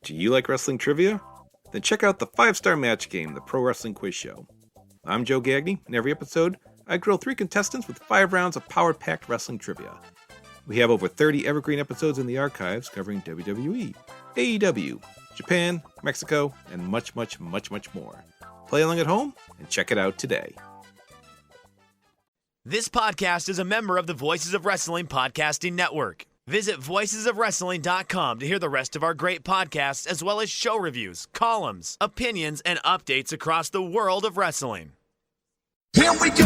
Do you like wrestling trivia? Then check out the 5-star match game, the Pro Wrestling Quiz Show. I'm Joe Gagney, and every episode, I grill 3 contestants with 5 rounds of power-packed wrestling trivia. We have over 30 evergreen episodes in the archives covering WWE, AEW, Japan, Mexico, and much, much, much, much more. Play along at home and check it out today. This podcast is a member of the Voices of Wrestling Podcasting Network. Visit voicesofwrestling.com to hear the rest of our great podcasts, as well as show reviews, columns, opinions, and updates across the world of wrestling. Here we go!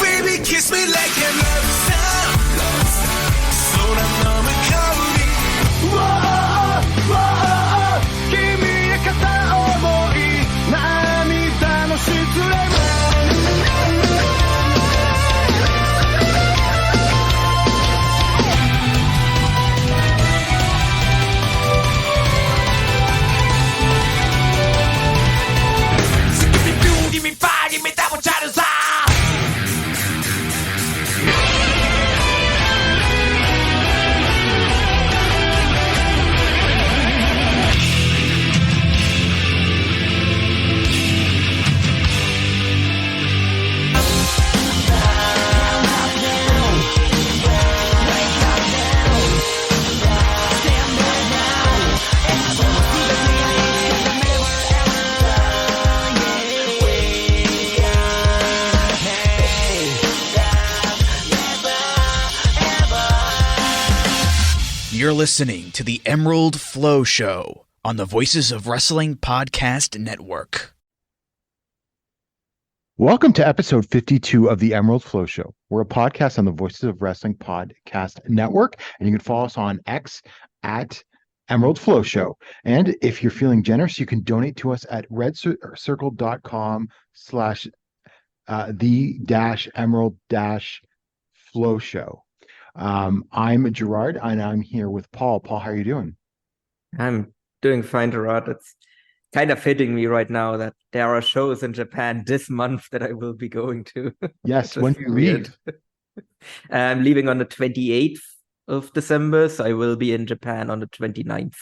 Baby, kiss me like a love song. So I'm coming. Whoa, whoa, 君へ片思い涙の失恋も Give me fire, give me that one, try to stop. You're listening to the Emerald Flow Show on the Voices of Wrestling Podcast Network. Welcome to episode 52 of the Emerald Flow Show. We're a podcast on the Voices of Wrestling Podcast Network, and you can follow us on X at Emerald Flow Show. And if you're feeling generous, you can donate to us at redcircle.com/the-emerald-flow show. I'm Gerard, and I'm here with Paul. Paul, how are you doing? I'm doing fine, Gerard. It's kind of hitting me right now that there are shows in Japan this month that I will be going to. Yes, when do you leave? I'm leaving on the 28th of December, so I will be in Japan on the 29th.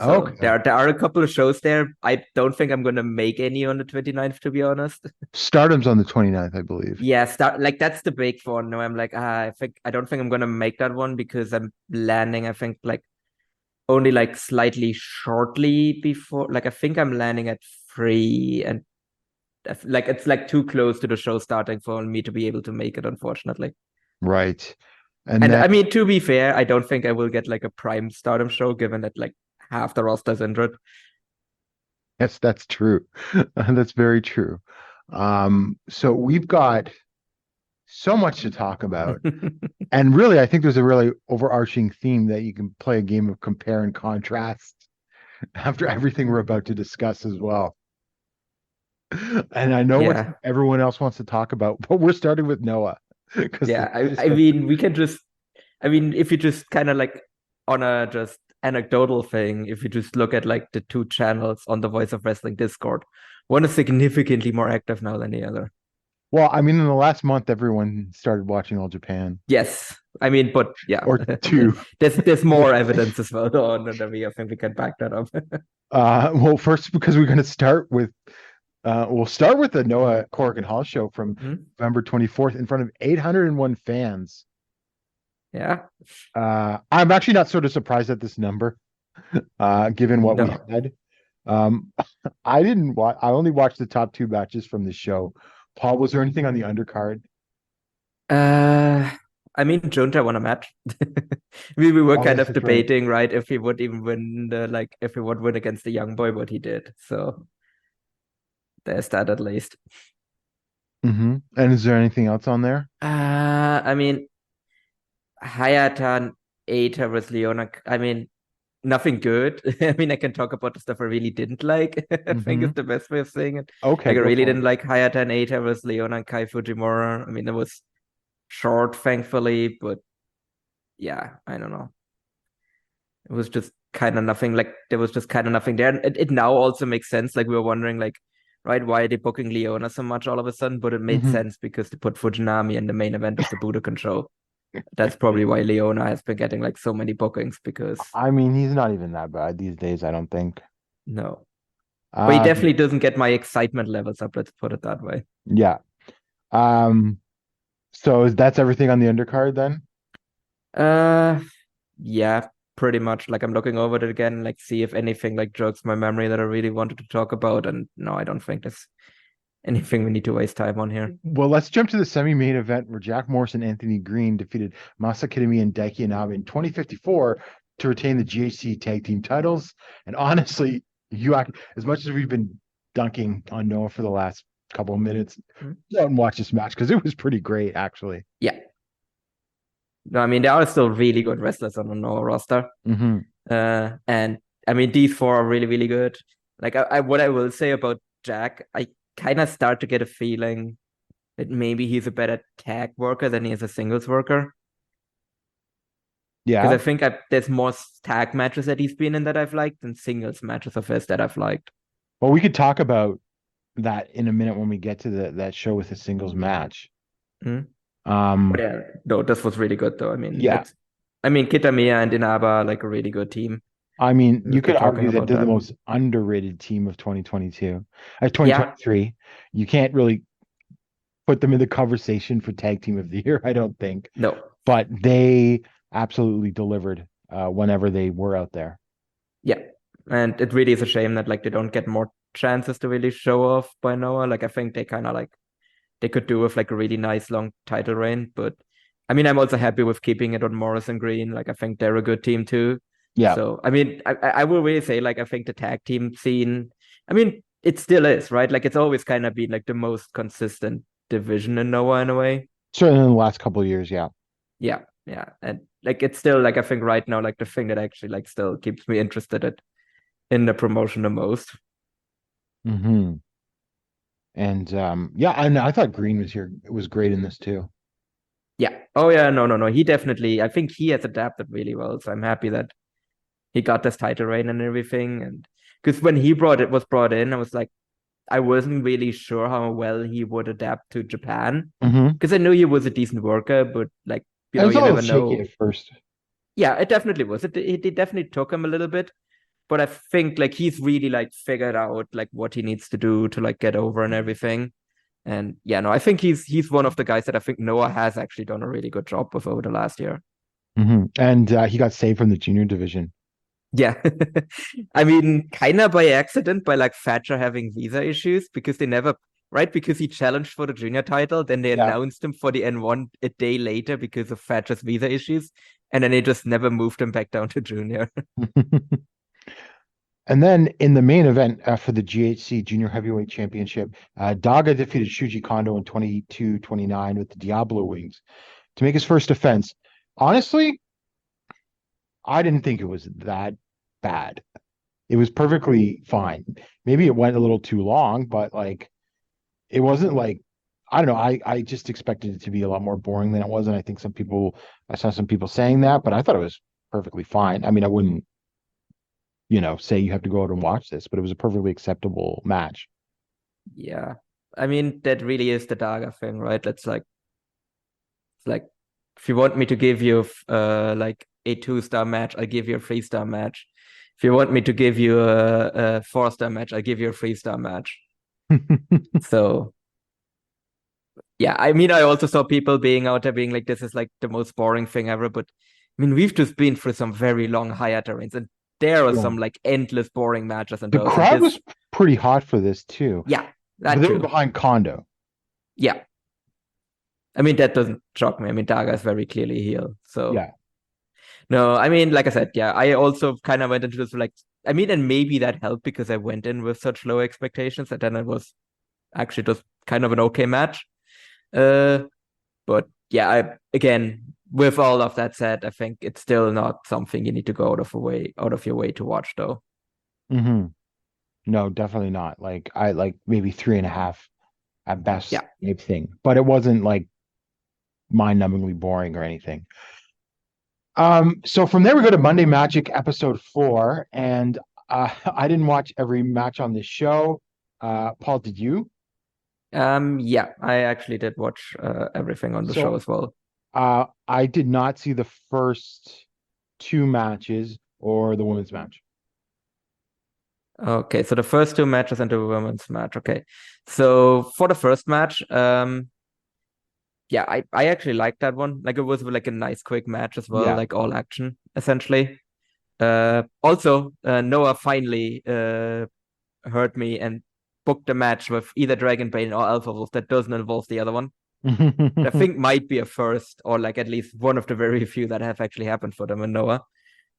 So Okay. there are a couple of shows there. I don't think I'm going to make any on the 29th, to be honest. Stardom's on the 29th, I believe. Yeah, that's the big one. No, I'm like, I don't think I'm going to make that one because I'm landing, I think, like only like slightly shortly before. Like I think I'm landing at 3, and like it's like too close to the show starting for me to be able to make it, unfortunately. Right. And I mean, to be fair, I don't think I will get like a prime Stardom show, given that like half the roster's injured. Yes, that's true. That's very true. So we've got so much to talk about. And really, I think there's a really overarching theme that you can play a game of compare and contrast after everything we're about to discuss as well. And I know what everyone else wants to talk about, but we're starting with Noah. Yeah, I mean, we can just, I mean, if you just kind of like on a just anecdotal thing, if you just look at like the 2 channels on the Voice of Wrestling Discord, one is significantly more active now than the other. Well, I mean, in the last month, everyone started watching All Japan. Yes, I mean, but yeah, or 2. there's more evidence as well on WWE. I think we can back that up. Well, first, because we're going to start with, we'll start with the Noah Corrigan Hall show from November 24th in front of 801 fans. Yeah. I'm actually not sort of surprised at this number, given what we had. I didn't watch. I only watched the top 2 matches from the show. Paul, was there anything on the undercard? I mean, Junta won a match. we were kind of debating, right, if he would even win if he would win against the young boy, what he did. So there's that at least. Mm-hmm. And is there anything else on there? I mean, Hayata and Eita with Leona. I mean, nothing good. I mean, I can talk about the stuff I really didn't like. I think is the best way of saying it. Okay. Like, I really didn't like Hayata and Eita with Leona and Kai Fujimura. I mean, it was short, thankfully, but yeah, I don't know. It was just kind of nothing. Like there was just kind of nothing there. And it now also makes sense. Like we were wondering, like, right, why are they booking Leona so much all of a sudden? But it made sense because they put Fujinami in the main event of the Budokan show. That's probably why Leona has been getting like so many bookings because I mean, he's not even that bad these days, I don't think. no. But he Um, definitely doesn't get my excitement levels up, let's put it that way. yeah. So that's everything on the undercard then? Yeah, pretty much. Like I'm looking over it again, like see if anything like jogs my memory that I really wanted to talk about. And no, I don't think there's anything we need to waste time on here. Well, let's jump to the semi-main event where Jack Morris and Anthony Green defeated Masa Kitami and Daiki Inaba in 2054 to retain the GHC tag team titles. And honestly, as much as we've been dunking on Noah for the last couple of minutes, go and watch this match because it was pretty great, actually. Yeah. No, I mean, there are still really good wrestlers on the Noah roster. And I mean, these four are really, really good. Like what I will say about Jack, I kind of start to get a feeling that maybe he's a better tag worker than he is a singles worker. Yeah. Because I think there's more tag matches that he's been in that I've liked than singles matches of his that I've liked. Well, we could talk about that in a minute when we get to that show with the singles match. But yeah, no, this was really good though. I mean, Kitamiya and Inaba are like a really good team. I mean, you could argue that about they're the that. most underrated team of 2022. 2023. You can't really put them in the conversation for tag team of the year, I don't think. No. But they absolutely delivered whenever they were out there. Yeah. And it really is a shame that like they don't get more chances to really show off by Noah. Like I think they kind of like they could do with like a really nice long title reign. But I mean, I'm also happy with keeping it on Morris and Green. Like I think they're a good team too. Yeah. So I mean, I will really say like I think the tag team scene, I mean, it still is, right? Like it's always kind of been like the most consistent division in Noah in a way. Certainly in the last couple of years, yeah. Yeah. And like it's still like I think right now, like the thing that actually like still keeps me interested in the promotion the most. And and I thought Green was great in this too. Yeah. Oh yeah, no. He definitely I think he has adapted really well. So I'm happy that he got this title reign and everything. And because when he was brought in, I was like, I wasn't really sure how well he would adapt to Japan. Because I knew he was a decent worker, but like you never know. At first. Yeah, it definitely was. It definitely took him a little bit. But I think like he's really like figured out like what he needs to do to like get over and everything. And yeah, no, I think he's one of the guys that I think Noah has actually done a really good job with over the last year. And he got saved from the junior division. Yeah. I mean, kind of by accident by like Thatcher having visa issues because they never, right? Because he challenged for the junior title. Then they announced him for the N1 a day later because of Thatcher's visa issues. And then they just never moved him back down to junior. And then in the main event for the GHC Junior Heavyweight Championship, Daga defeated Shuji Kondo in 22-29 with the Diablo Wings to make his first defense. Honestly, I didn't think it was that bad. It was perfectly fine. Maybe it went a little too long, but like it wasn't like I don't know. I just expected it to be a lot more boring than it was, and I think I saw some people saying that, but I thought it was perfectly fine. I mean, I wouldn't say you have to go out and watch this, but it was a perfectly acceptable match. Yeah. I mean, that really is the Daga thing, right? It's like if you want me to give you like a 2-star match, I'll give you a 3-star match. If you want me to give you a 4-star match, I'll give you a 3-star match. So yeah, I mean, I also saw people being out there being like, this is like the most boring thing ever. But I mean, we've just been through some very long hiatus reigns, and there are some like endless boring matches. And the crowd was pretty hot for this too. Yeah, but they were behind Kondo. Yeah, I mean that doesn't shock me. I mean Daga is very clearly heel. So yeah. No, I mean like I said, yeah, I also kind of went into this like I mean, and maybe that helped because I went in with such low expectations that then it was actually just kind of an okay match. But yeah, again, with all of that said, I think it's still not something you need to go out of your way to watch, though. No, definitely not. Like I like maybe 3.5 at best. Yeah. Type thing, but it wasn't like mind-numbingly boring or anything. So from there we go to Monday Magic episode 4, and I didn't watch every match on this show. Paul, did you? Yeah, I actually did watch everything on the show as well. I did not see the first 2 matches or the women's match. Okay, so the first 2 matches and the women's match. Okay, so for the first match, yeah, I actually liked that one. Like, it was like a nice quick match as well, Yeah. like all action essentially. Also, Noah finally heard me and booked a match with either Dragonbane or Alpha Wolf that doesn't involve the other one. I think might be a first, or like at least one of the very few that have actually happened for them and Noah.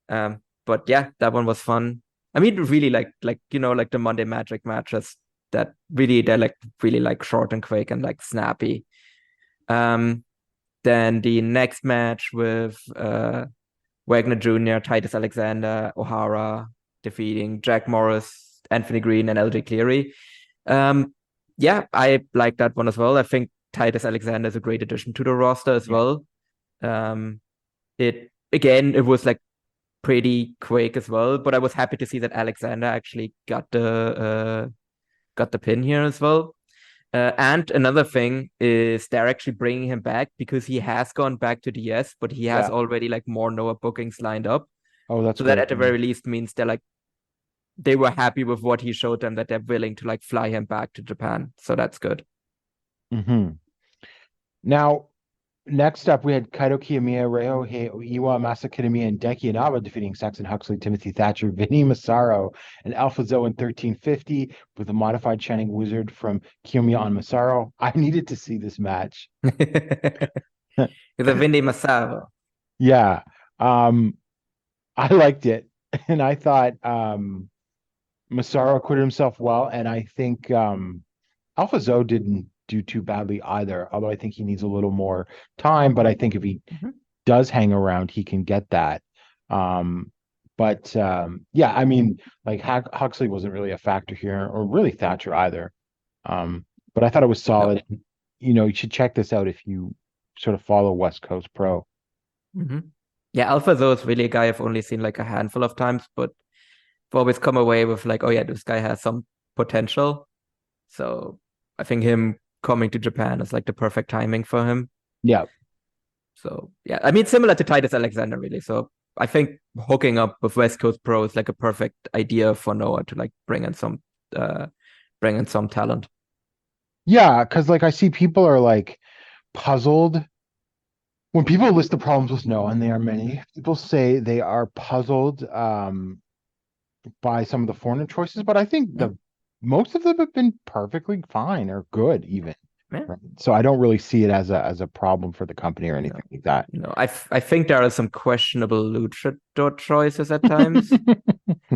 But yeah, that one was fun. I mean, really like the Monday Magic matches that they're like really like short and quick and like snappy. Then the next match with Wagner Jr., Titus Alexander, O'Hara defeating Jack Morris, Anthony Green, and LJ Cleary. Yeah, I like that one as well. I think Titus Alexander is a great addition to the roster as well. It was like pretty quick as well, but I was happy to see that Alexander actually got the pin here as well. And another thing is they're actually bringing him back because he has gone back to DS, but he has already like more Noah bookings lined up. Oh, that's so that at the very least means they were happy with what he showed them, that they're willing to like fly him back to Japan. So that's good. Now, next up, we had Kaito Kiyomiya, Ryo Iwa, Masa Kitamiya, and Denki Inaba defeating Saxon Huxley, Timothy Thatcher, Vinny Massaro, and Alpha Zoe in 1350 with a modified Shining Wizard from Kiyomiya on Massaro. I needed to see this match. The Vinny Massaro. Yeah. I liked it. And I thought Massaro acquitted himself well. And I think Alpha Zoe didn't do too badly either, although I think he needs a little more time. But I think if he does hang around, he can get that. Yeah, I mean, like Huxley wasn't really a factor here, or really Thatcher either. But I thought it was solid. No. You should check this out if you sort of follow West Coast Pro. Yeah, Alpha Zoe is really a guy I've only seen like a handful of times, but I've always come away with like, oh yeah, this guy has some potential. So I think him coming to Japan is like the perfect timing for him. Yeah. So yeah, I mean, similar to Titus Alexander, really. So I think hooking up with West Coast Pro is like a perfect idea for Noah to like bring in some talent. Yeah, because like I see people are like puzzled when people list the problems with Noah, and there are many. People say they are puzzled by some of the foreigner choices, but I think most of them have been perfectly fine or good even. Right? So I don't really see it as a problem for the company or anything like that. No, I think there are some questionable luchador choices at times.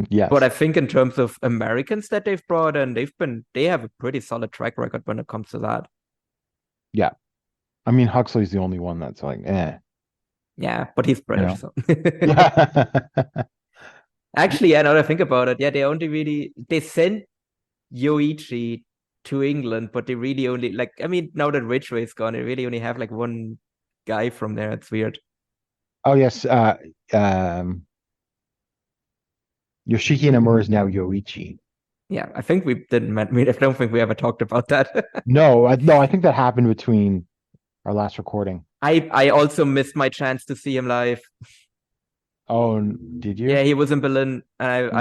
Yes. But I think in terms of Americans that they've brought in, they have a pretty solid track record when it comes to that. Yeah. I mean, Huxley's the only one that's like, Yeah, but he's British, so. Actually, now that I think about it, yeah, they sent Yoichi to England, but they really only now that Ridgeway's gone, they really only have like one guy from there. It's weird. Oh yes, Yoshiki Nomura is now Yoichi. Yeah, I think we didn't. I don't think we ever talked about that. No, I think that happened between our last recording. I also missed my chance to see him live. Oh, did you? Yeah, he was in Berlin, and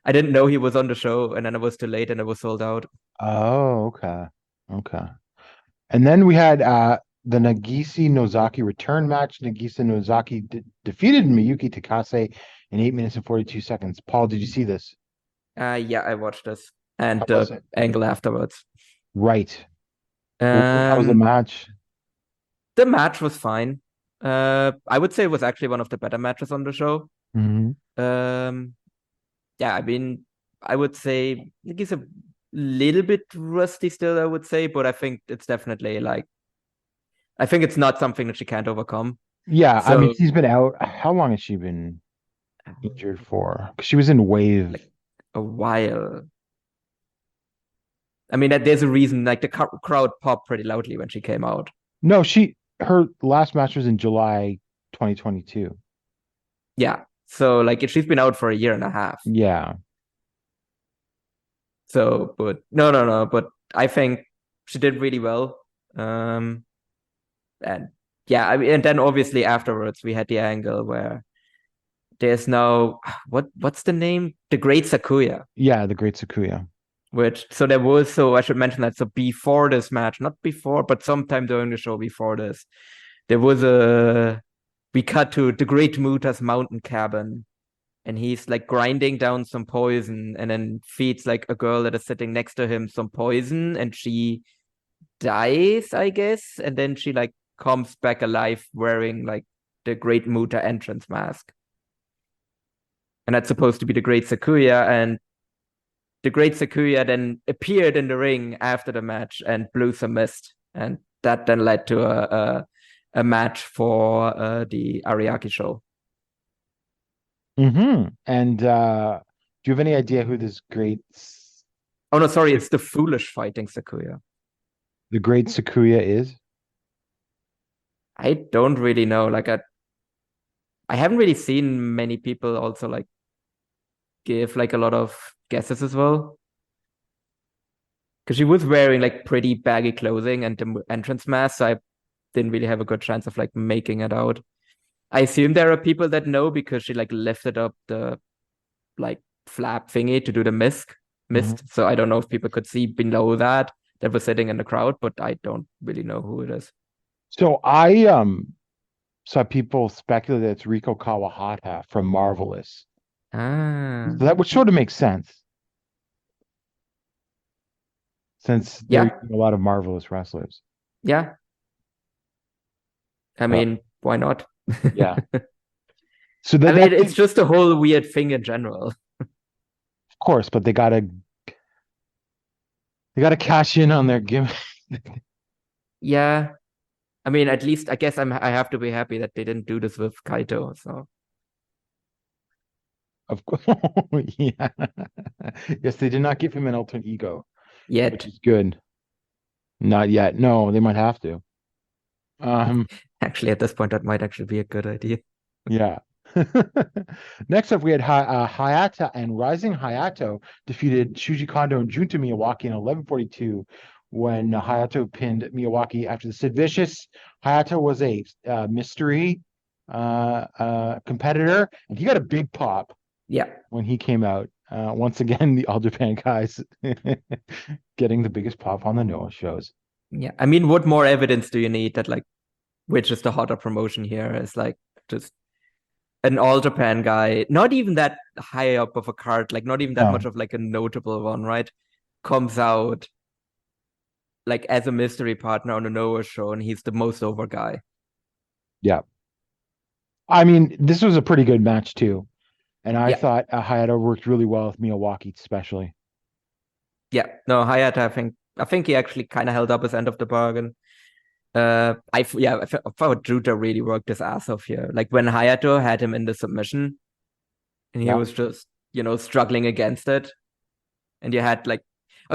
I didn't know he was on the show, and then it was too late, and it was sold out. Oh, okay. And then we had the Nagise Nozaki return match. Nagise Nozaki defeated Miyuki Takase in 8 minutes and 42 seconds. Paul, did you see this? Yeah, I watched this, and the angle afterwards. Right. How was the match? The match was fine. I would say it was actually one of the better matches on the show. Yeah, I mean, I would say he's a little bit rusty still, I would say, but I think it's definitely I think it's not something that she can't overcome. Yeah, so, I mean, she's been out. How long has she been injured for? Because she was in Wave. Like a while. I mean, there's a reason, like the crowd popped pretty loudly when she came out. No, her last match was in July 2022. Yeah. So like she's been out for a year and a half. Yeah. So, but no. But I think she did really well. And yeah, I mean, and then obviously afterwards we had the angle where there's no what's the name? The Great Sakuya. Yeah, the Great Sakuya. So I should mention that. So before this match, not before, but sometime during the show before this, we cut to the Great Muta's mountain cabin, and he's like grinding down some poison and then feeds like a girl that is sitting next to him some poison, and she dies, I guess, and then she like comes back alive wearing like the Great Muta entrance mask. And that's supposed to be the Great Sakuya, and the Great Sakuya then appeared in the ring after the match and blew some mist, and that then led to a match for the Ariake show. Mm-hmm. And do you have any idea who this Oh no, sorry, it's the Foolish fighting Sakuya. the Great Sakuya is? I don't really know. Like I haven't really seen many people also like give like a lot of guesses as well. Because she was wearing like pretty baggy clothing and the entrance mask, so I didn't really have a good chance of like making it out. I assume there are people that know because she like lifted up the like flap thingy to do the mist. So I don't know if people could see below that was sitting in the crowd, but I don't really know who it is. So I saw people speculate that it's Riko Kawahata from Marvelous. Ah, So that would sort of make sense. Since they're using a lot of Marvelous wrestlers. yeah. I mean, why not? Yeah. So I mean, it's just a whole weird thing in general. Of course, but they gotta cash in on their gimmick. Yeah. I mean, at least I guess I have to be happy that they didn't do this with Kaito. So Of course, yeah. Yes, they did not give him an alternate ego, yet. which is good. Not yet. No, they might have to. Actually, at this point, that might actually be a good idea. Yeah. Next up, we had Hayata, and Rising Hayato defeated Shuji Kondo and Junta Miyawaki in 11:42 when Hayato pinned Miyawaki after the Sid Vicious. Hayato was a mystery competitor, and he got a big pop. Yeah. When he came out. Once again, the All Japan guys getting the biggest pop on the Noah shows. Yeah. I mean, what more evidence do you need that like which is the hotter promotion here is like just an All Japan guy, not even that high up of a card, like not even that much of like a notable one, right? Comes out like as a mystery partner on a Noah show, and he's the most over guy. Yeah. I mean, this was a pretty good match too. And I thought Hayato worked really well with Miyawaki, especially. Yeah, no, Hayato, I think he actually kind of held up his end of the bargain. I thought Juta really worked his ass off here. Like when Hayato had him in the submission, and he was just struggling against it, and you had like,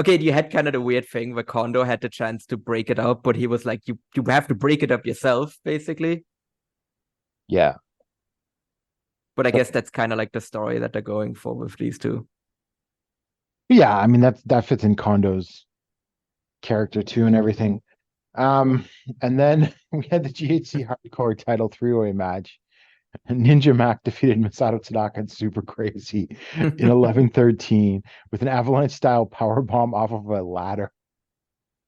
you had kind of the weird thing where Kondo had the chance to break it up, but he was like, you have to break it up yourself, basically. Yeah. But I guess that's kind of like the story that they're going for with these two. Yeah, I mean that fits in Kondo's character too and everything. And then we had the GHC Hardcore Title 3-way match. Ninja Mac defeated Masato Tanaka and Super Crazy in 11:13 with an avalanche style power bomb off of a ladder.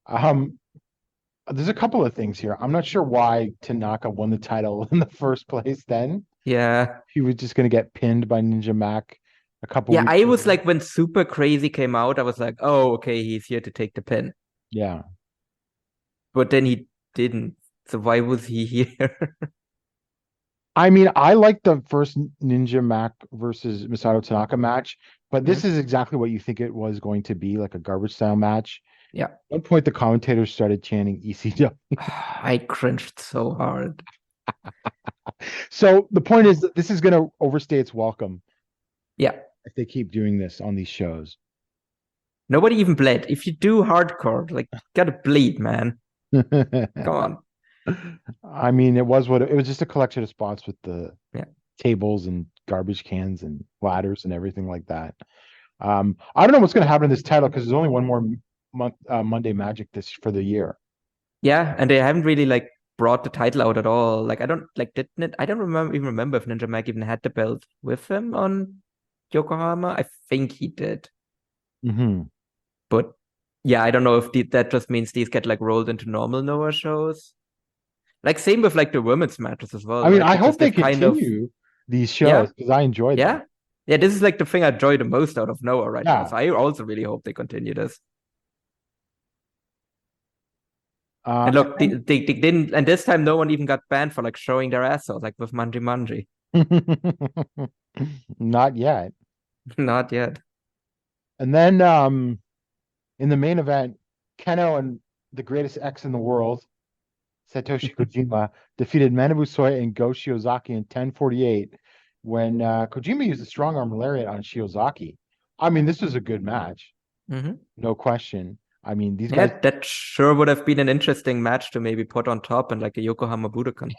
There's a couple of things here. I'm not sure why Tanaka won the title in the first place then. Yeah. He was just going to get pinned by Ninja Mac a couple weeks I was ago. like, when Super Crazy came out, I was like, oh, okay, he's here to take the pin. Yeah. But then he didn't. So why was he here? I mean, I like the first Ninja Mac versus Masato Tanaka match, but this is exactly what you think it was going to be, like a garbage style match. Yeah. At one point, the commentators started chanting ECW. I cringed so hard. So the point is that this is going to overstay its welcome. Yeah. If they keep doing this on these shows. Nobody even bled. If you do hardcore, like, gotta bleed, man. Come on. I mean, it was what it was, just a collection of spots with the Yeah. tables and garbage cans and ladders and everything like that. I don't know what's going to happen in this title because there's only one more month, Monday Magic this for the year. Yeah, and they haven't really like brought the title out at all. Like I don't like didn't it? I don't remember if Ninja Mac even had the belt with him on Yokohama. I think he did, Hmm. but yeah, I don't know if that just means these get like rolled into normal Noah shows. Like same with like the women's matches as well, I mean, right? I Because hope they they've kind of continue these yeah, shows because I enjoyed yeah, them. yeah. This is like the thing I enjoy the most out of Noah right now. Yeah. So I also really hope they continue this. And look, they didn't, and this time no one even got banned for like showing their ass out, like with Manji Manji. Not yet. Not yet. And then in the main event, Keno and the greatest X in the world, Satoshi Kojima, defeated Manabu Soya and Go Shiozaki in 10:48 when Kojima used a strong arm lariat on Shiozaki. I mean, this was a good match, Hmm. no question. I mean, these Yeah, guys, that sure would have been an interesting match to maybe put on top and like a Yokohama Budokan.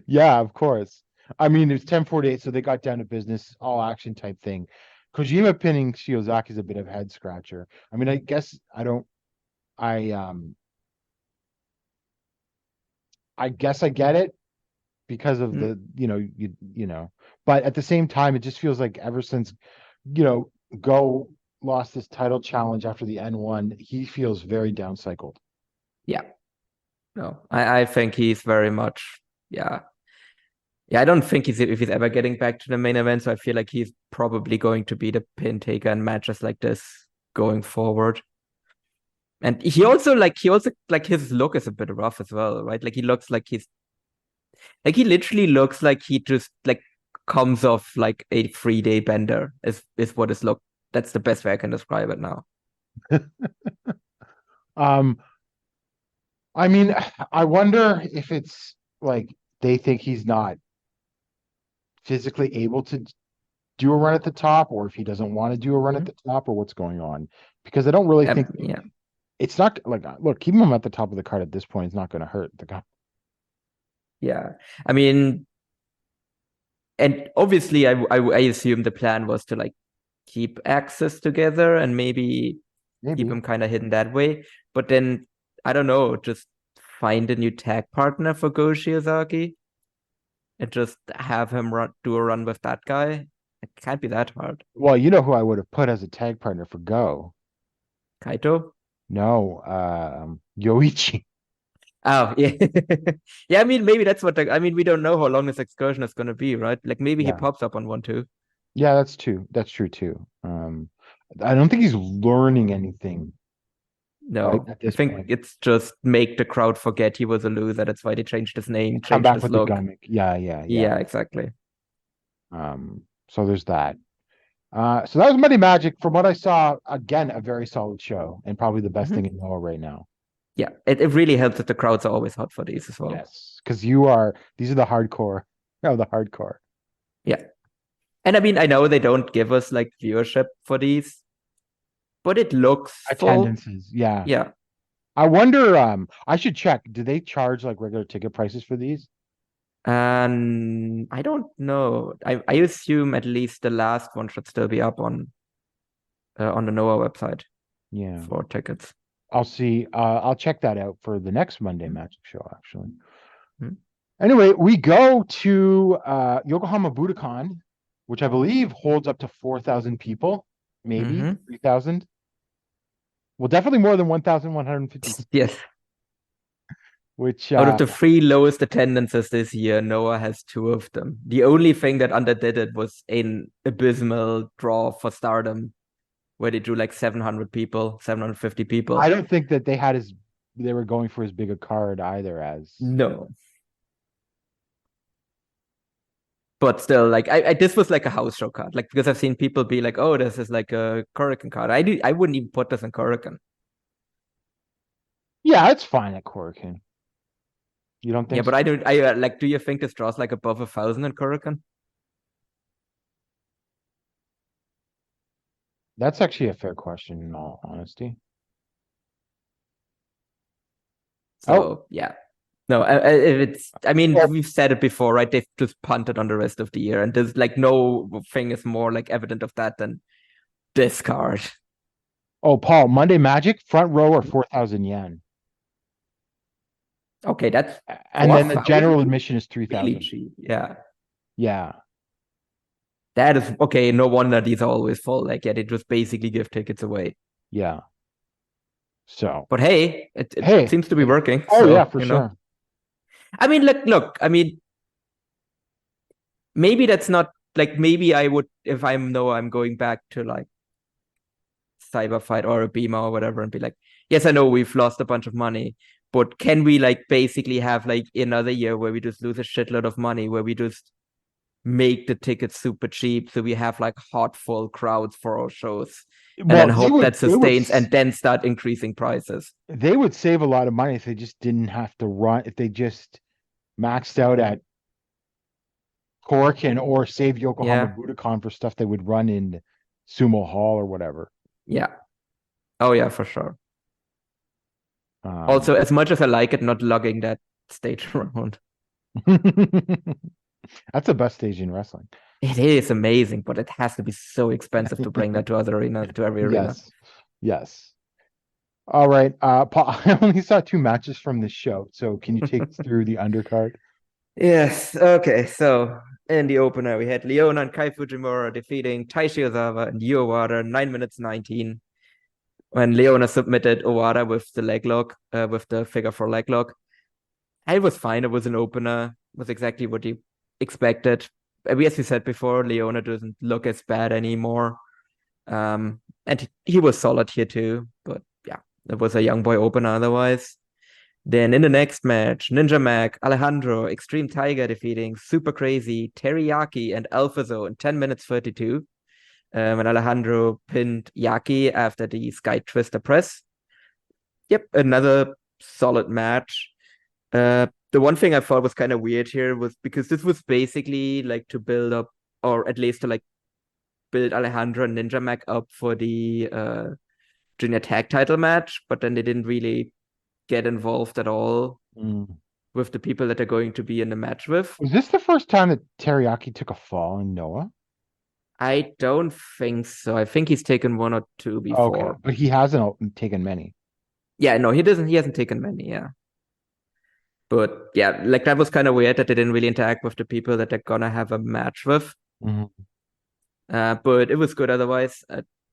yeah, of course. I mean, it's 10:48, so they got down to business, all action type thing. Kojima pinning Shiozaki is a bit of a head scratcher. I mean, I guess I guess I get it because of Mm. the, but at the same time, it just feels like ever since, Go lost this title challenge after the N1, he feels very downcycled. Yeah, no, I think he's very much, yeah. Yeah, I don't think if he's ever getting back to the main event, so I feel like he's probably going to be the pin taker in matches like this going forward. And he also his look is a bit rough as well, right? Like he looks like he literally looks like he just like comes off like a 3-day bender is what his look. That's the best way I can describe it now. Um, I mean, I wonder if it's like they think he's not physically able to do a run at the top, or if he doesn't want to do a run at Mhm. the top, or what's going on. Because I don't really think Yeah, it's not like, look, keeping him at the top of the card at this point is not going to hurt the guy. yeah. I mean, and obviously, I assume the plan was to like keep access together and maybe keep Maybe. him kind of hidden that way. But then I don't know, just find a new tag partner for Go Shiozaki and just have him do a run with that guy. It can't be that hard. Well, you know who I would have put as a tag partner for Go? Kaito? No, Yoichi. Oh, yeah. Yeah, I mean, maybe that's I mean, we don't know how long this excursion is going to be, right? Like maybe he Yeah. pops up on one too. Yeah, that's true. That's true too. I don't think he's learning anything, right, No, at I this think point. it's just make the crowd forget he was a loser. That's why they changed his name, Come changed back his with the look. gimmick. Yeah, yeah, yeah. Yeah, exactly. So there's that. So that was Money Magic. From what I saw, again, a very solid show and probably the best thing Mhm. in Noah right now. Yeah, it really helps that the crowds are always hot for these as well. Yes, because these are the hardcore. Oh, the hardcore. Yeah. And I mean, I know they don't give us like viewership for these, but it looks full. Attendances. Yeah. Yeah. I wonder, I should check. Do they charge like regular ticket prices for these? And I don't know. I assume at least the last one should still be up on the Noah website Yeah. for tickets. I'll see. I'll check that out for the next Monday Magic show, actually. Mhm. Anyway, we go to Yokohama Budokan, which I believe holds up to 4,000 people, maybe Mhm. 3,000. Well, definitely more than 1,150, Yes. which Out of the 3 lowest attendances this year, Noah has 2 of them. The only thing that underdid it was an abysmal draw for Stardom, where they drew like 700 people, 750 people. I don't think that they were going for as big a card either as. No. But still, like this was like a house show card, like because I've seen people be like, "Oh, this is like a Korakuen card." I wouldn't even put this in Korakuen. Yeah, it's fine at Korakuen. You don't Yeah, think but so? I don't. Like. Do you think this draws like above 1,000 in Korakuen? That's actually a fair question, in all honesty. So yeah. No, I mean, we've said it before, right? They've just punted on the rest of the year, and there's like no thing is more like evident of that than this card. Oh, Paul, Monday Magic front row or 4,000 yen, Okay, that's and then the 4,000? general admission is Really 3,000. cheap. Yeah, Yeah, that is okay. No wonder these are always full. Like, yeah, they just basically give tickets away. yeah. So, But hey, it Hey. seems to be working. oh so, yeah, for you know. sure. I mean, look. I mean, maybe that's not like maybe I would if I'm going back to like Cyber Fight or a Beamer or whatever and be like, yes, I know we've lost a bunch of money, but can we like basically have like another year where we just lose a shitload of money, where we just make the tickets super cheap so we have like hot full crowds for our shows and then hope that sustains and then start increasing prices. They would save a lot of money if they just didn't have to run, if they just maxed out at Corkin or save Yokohama Budokan for stuff they would run in Sumo Hall or whatever. Yeah. Oh yeah, for sure. Also, as much as I like it, not lugging that stage around. That's the best stage in wrestling. It is amazing, but it has to be so expensive to bring that to other arenas, to every arena. Yes. All right. Paul, I only saw 2 matches from this show, so can you take us through the undercard? Yes. Okay. So in the opener, we had Leona and Kai Fujimura defeating Taishi Ozawa and Yu Owada 9 minutes 19. When Leona submitted Owada with the leg lock, with the figure 4 leg lock. It was fine. It was an opener. It was exactly what you expected. As we said before, Leona doesn't look as bad anymore. And he was solid here too. But yeah, it was a young boy opener otherwise. Then in the next match, Ninja Mac, Alejandro, Extreme Tiger defeating Super Crazy, Teriyaki, and Alphazo in 10 minutes 32. And Alejandro pinned Yaki after the Sky Twister press. Yep, another solid match. The one thing I thought was kind of weird here was because this was basically like to build up, or at least to like build Alejandro and Ninja Mac up for the junior tag title match, but then they didn't really get involved at all with the people that they're going to be in the match with. Was this the first time that Teriyaki took a fall in Noah? I don't think so. I think he's taken 1 or 2 before. Okay, but he hasn't taken many. Yeah, no, he hasn't taken many, yeah. But yeah, like that was kind of weird that they didn't really interact with the people that they're gonna have a match with. But it was good otherwise.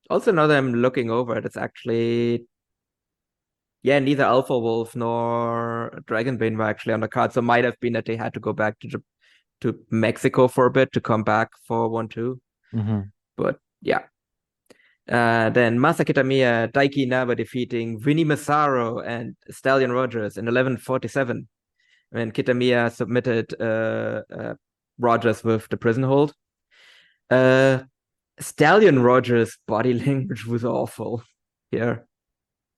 Also, now that I'm looking over it, it's actually neither Alpha Wolf nor Dragonbane were actually on the card. So it might have been that they had to go back to Mexico for a bit to come back for 1-2. But yeah. Then Masa Kitamiya, Daiki Naba defeating Vinny Massaro and Stallion Rogers in 11:47. When Kitamiya submitted Rogers with the prison hold. Stallion Rogers' body language was awful here.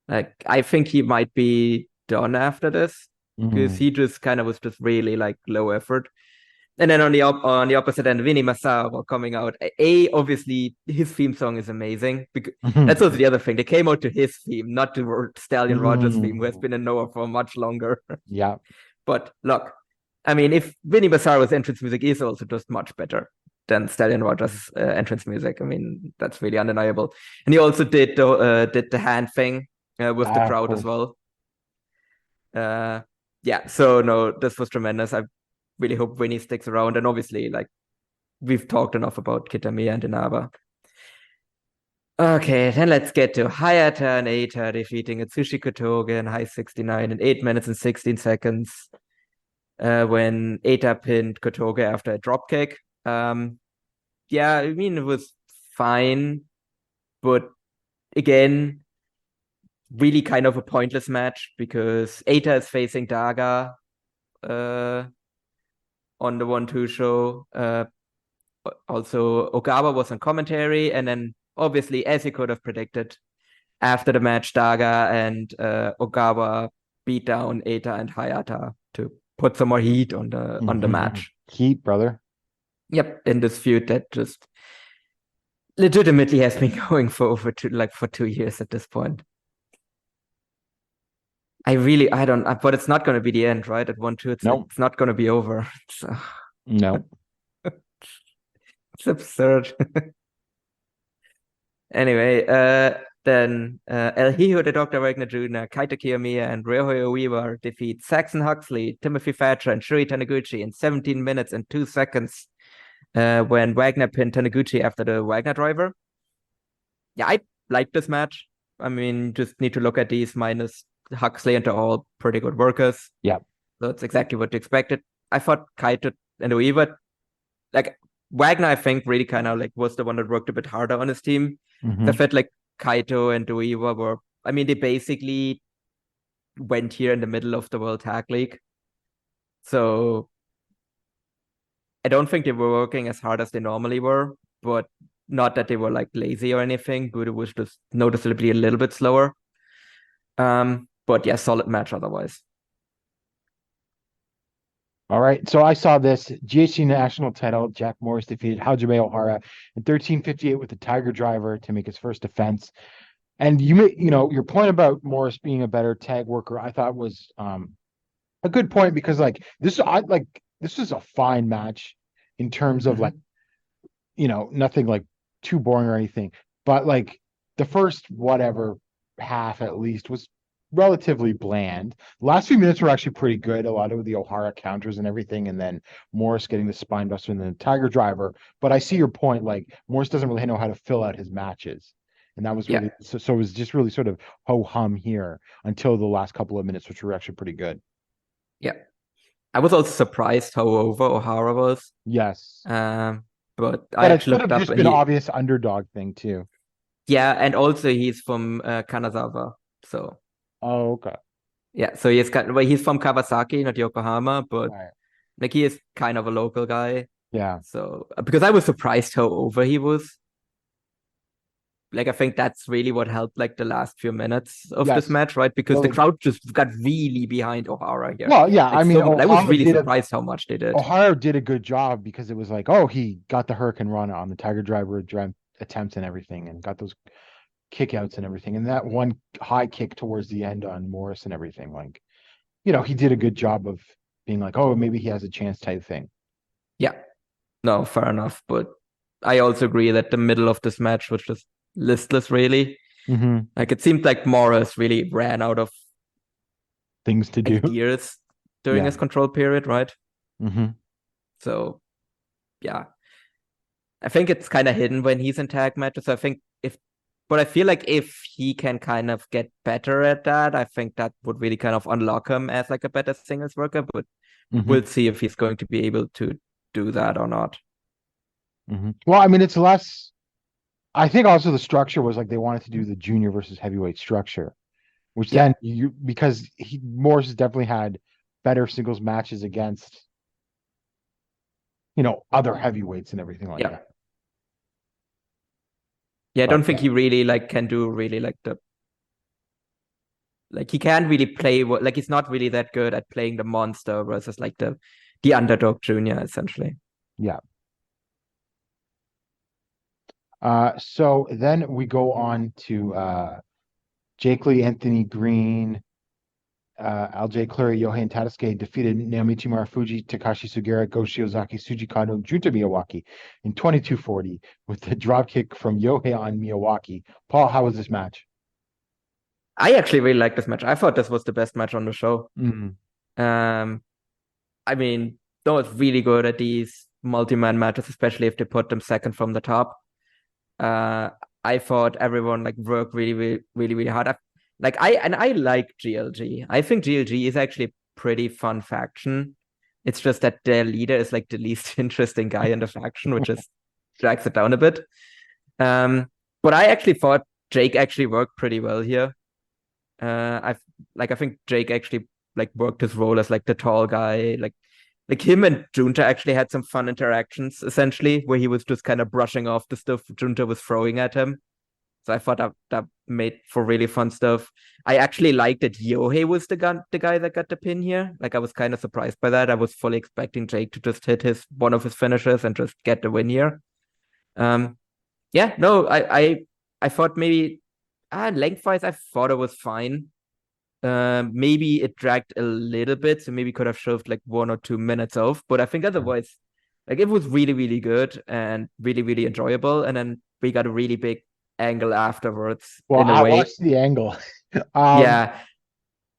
Like, I think he might be done after this because he just kind of was just really like low effort. And then on the opposite end, Vinny Massaro coming out. Obviously, his theme song is amazing. Because that's also the other thing. They came out to his theme, not to Stallion Rogers' theme, who has been in Noah for much longer. Yeah. But look, I mean, if Vinny Massaro's entrance music is also just much better than Stallion Rogers' entrance music, I mean, that's really undeniable. And he also did the hand thing with the crowd as well. Yeah, so no, this was tremendous. I really hope Vinny sticks around. And obviously, like, we've talked enough about Kitamiya and Inaba. Okay, then let's get to Hayata and Eita defeating Atsushi Kotoge in high 69 in 8 minutes and 16 seconds. When Eita pinned Kotoge after a dropkick. Yeah, I mean, it was fine. But again, really kind of a pointless match because Eita is facing Daga on the 1-2 show. Also, Ogawa was on commentary, and then obviously, as you could have predicted, after the match, Daga and Ogawa beat down Eita and Hayata to put some more heat on the match. Heat, brother. Yep, in this feud that just legitimately has been going for over 2 years at this point. I don't, but it's not going to be the end, right? At 1-2, Nope. it's not going to be over. No. It's absurd. Anyway, then El Hijo de Dr. Wagner Jr., Kaito Kiyomiya, and Ryohei Oiwa defeat Saxon Huxley, Timothy Thatcher, and Shuri Taniguchi in 17 minutes and 2 seconds when Wagner pinned Taniguchi after the Wagner driver. Yeah, I like this match. I mean, just need to look at these minus Huxley, and they're all pretty good workers. Yeah. So it's exactly what you expected. I thought Kaito and Oiwa, like Wagner, I think really kind of like was the one that worked a bit harder on his team. Mhm. I felt like Kaito and Oiwa were, I mean, they basically went here in the middle of the World Tag League. So I don't think they were working as hard as they normally were, but not that they were like lazy or anything, but it was just noticeably a little bit slower. But yeah, solid match otherwise. All right. So I saw this GHC national title. Jack Morris defeated Hajime Ohara in 13:58 with the Tiger Driver to make his first defense. And your point about Morris being a better tag worker, I thought was a good point, because like this is a fine match in terms of like, nothing like too boring or anything. But like the first whatever half at least was relatively bland. The last few minutes were actually pretty good. A lot of the O'Hara counters and everything, and then Morris getting the spine buster and then the Tiger Driver. But I see your point. Like Morris doesn't really know how to fill out his matches, and that was really so it was just really sort of ho hum here until the last couple of minutes, which were actually pretty good. Yeah, I was also surprised how over O'Hara was. Yes, but I actually looked up, just and been an obvious underdog thing too. Yeah, and also he's from Kanazawa, so. Oh, okay. Yeah, so he's from Kawasaki, not Yokohama, but Right. like he is kind of a local guy. Yeah. So because I was surprised how over he was. Like I think that's really what helped like the last few minutes of this match, right? Because the crowd just got really behind O'Hara here. Well, yeah, like, I mean, I was really surprised how much they did. O'Hara did a good job, because it was like, oh, he got the Hurricane Run on the Tiger Driver attempts and everything, and got those kickouts and everything, and that one high kick towards the end on Morris and everything. Like, he did a good job of being like, oh, maybe he has a chance type thing. Yeah, no, fair enough. But I also agree that the middle of this match was just listless, really. Mm-hmm. Like it seemed like Morris really ran out of things to do ideas during his control period, right? Mm-hmm. So yeah, I think it's kind of hidden when he's in tag matches. But I feel like if he can kind of get better at that, I think that would really kind of unlock him as like a better singles worker. But we'll see if he's going to be able to do that or not. Mm-hmm. Well, I mean, it's less. I think also the structure was like they wanted to do the junior versus heavyweight structure, which then because Morris has definitely had better singles matches against, other heavyweights and everything like that. Yeah, I don't think he really can do really he can't really play he's not really that good at playing the monster versus like the underdog junior essentially. Yeah. So then we go on to Jake Lee, Anthony Green, LJ Clary, Yohei Tadasuke defeated Naomichi Marufuji, Takashi Sugera, Go Shiozaki, Tsuji Kano, Junta Miyawaki in 22:40 with the dropkick from Yohei on Miyawaki. Paul, how was this match? I actually really liked this match. I thought this was the best match on the show. Mm-hmm. I mean, no, it's really good at these multi-man matches, especially if they put them second from the top. I thought everyone worked really, really, really, really hard. I like GLG. I think GLG is actually a pretty fun faction. It's just that their leader is the least interesting guy in the faction, which is drags it down a bit. But I actually thought Jake actually worked pretty well here. I think Jake actually worked his role as the tall guy. Like him and Junta actually had some fun interactions, essentially, where he was just kind of brushing off the stuff Junta was throwing at him. So I thought that made for really fun stuff. I actually liked that Yohei was the guy that got the pin here. I was kind of surprised by that. I was fully expecting Jake to just hit one of his finishes and just get the win here. I thought maybe lengthwise I thought it was fine. Maybe it dragged a little bit, so maybe could have shoved like 1 or 2 minutes off. But I think otherwise, like it was really, really good and really, really enjoyable. And then we got a really big angle afterwards Well, in a I way. watched the angle. Yeah.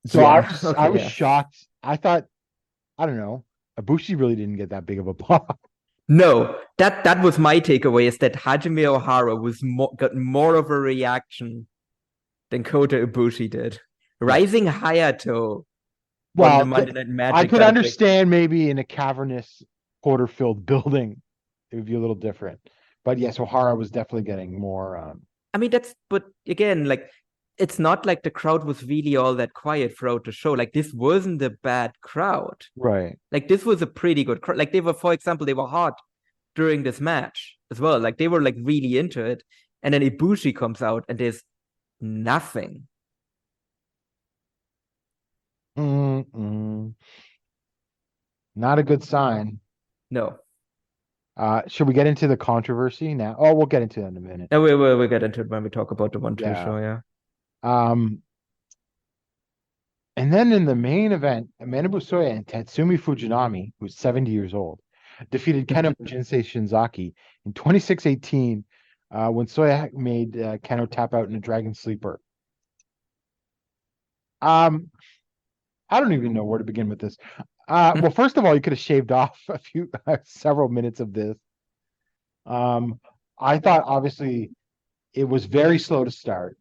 So Yeah. I Okay, was yeah. shocked. I thought, I don't know, Ibushi really didn't get that big of a pop. No, that was my takeaway, is that Hajime Ohara got more of a reaction than Kota Ibushi did. Rising Hayato on Well, the Monday Night Magic. I could got a big- understand maybe in a cavernous, quarter-filled building, it would be a little different. But yes, O'Hara was definitely getting more. I mean, but again, like, it's not like the crowd was really all that quiet throughout the show. Like, this wasn't a bad crowd. Right. Like, this was a pretty good crowd. Like, they were, for example, they were hot during this match as well. Like, they were like really into it. And then Ibushi comes out and there's nothing. Mm-mm. Not a good sign. No. Should we get into the controversy now? Oh, we'll get into that in a minute. No, we'll get into it when we talk about the 1-2 Yeah. show, yeah. And then in the main event, Manabu Soya and Tatsumi Fujinami, who's 70 years old, defeated Keno Jinsei Shinzaki in 26-18 when Soya made Keno tap out in a Dragon Sleeper. I don't even know where to begin with this. Well, first of all, you could have shaved off several minutes of this. I thought obviously it was very slow to start.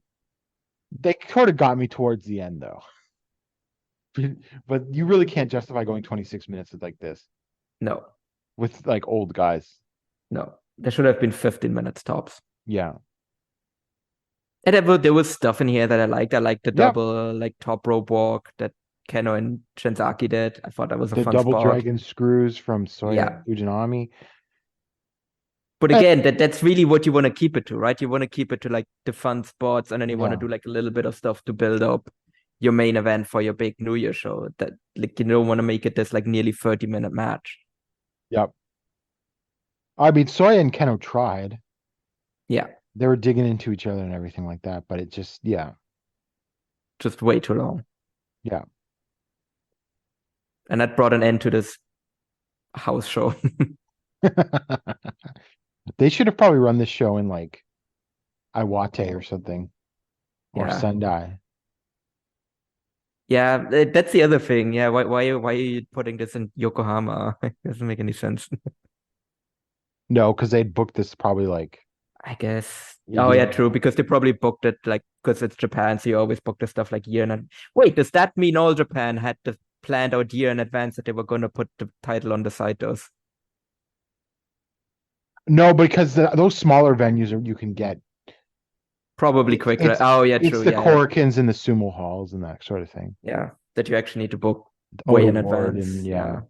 They sort of got me towards the end though. But you really can't justify going 26 minutes like this No, with like old guys. no. There should have been 15 minutes tops. Yeah. And there was stuff in here that I liked. I liked the Yep. double like top rope walk that Keno and Shinzaki did. I thought that was a The fun double spot. dragon screws from Soya Yeah. and Fujinami. But again, that's really what you want to keep it to, right? You want to keep it to like the fun spots, and then you want to Yeah. do like a little bit of stuff to build up your main event for your big New Year show. That like you don't want to make it this like nearly 30-minute match. Yep. I mean, Soya and Keno tried. Yeah, They were digging into each other and everything like that, but it just, yeah. just way too long. Yeah. And that brought an end to this house show. They should have probably run this show in like Iwate or something, or Yeah. Sendai. Yeah, that's the other thing. Yeah, why are you putting this in Yokohama? It doesn't make any sense. No, because they'd booked this probably like, I guess. Yeah. Oh yeah, true. Because they probably booked it like because it's Japan, so you always book the stuff like year in. Wait, does that mean all Japan had the planned out year in advance that they were going to put the title on the Saitos? no, because those smaller venues you can get. Probably quicker. It's- Oh yeah, It's true. the Yeah, Korikins and the sumo halls and that sort of thing. yeah, that you actually need to book way in Oda Ward advance. and yeah.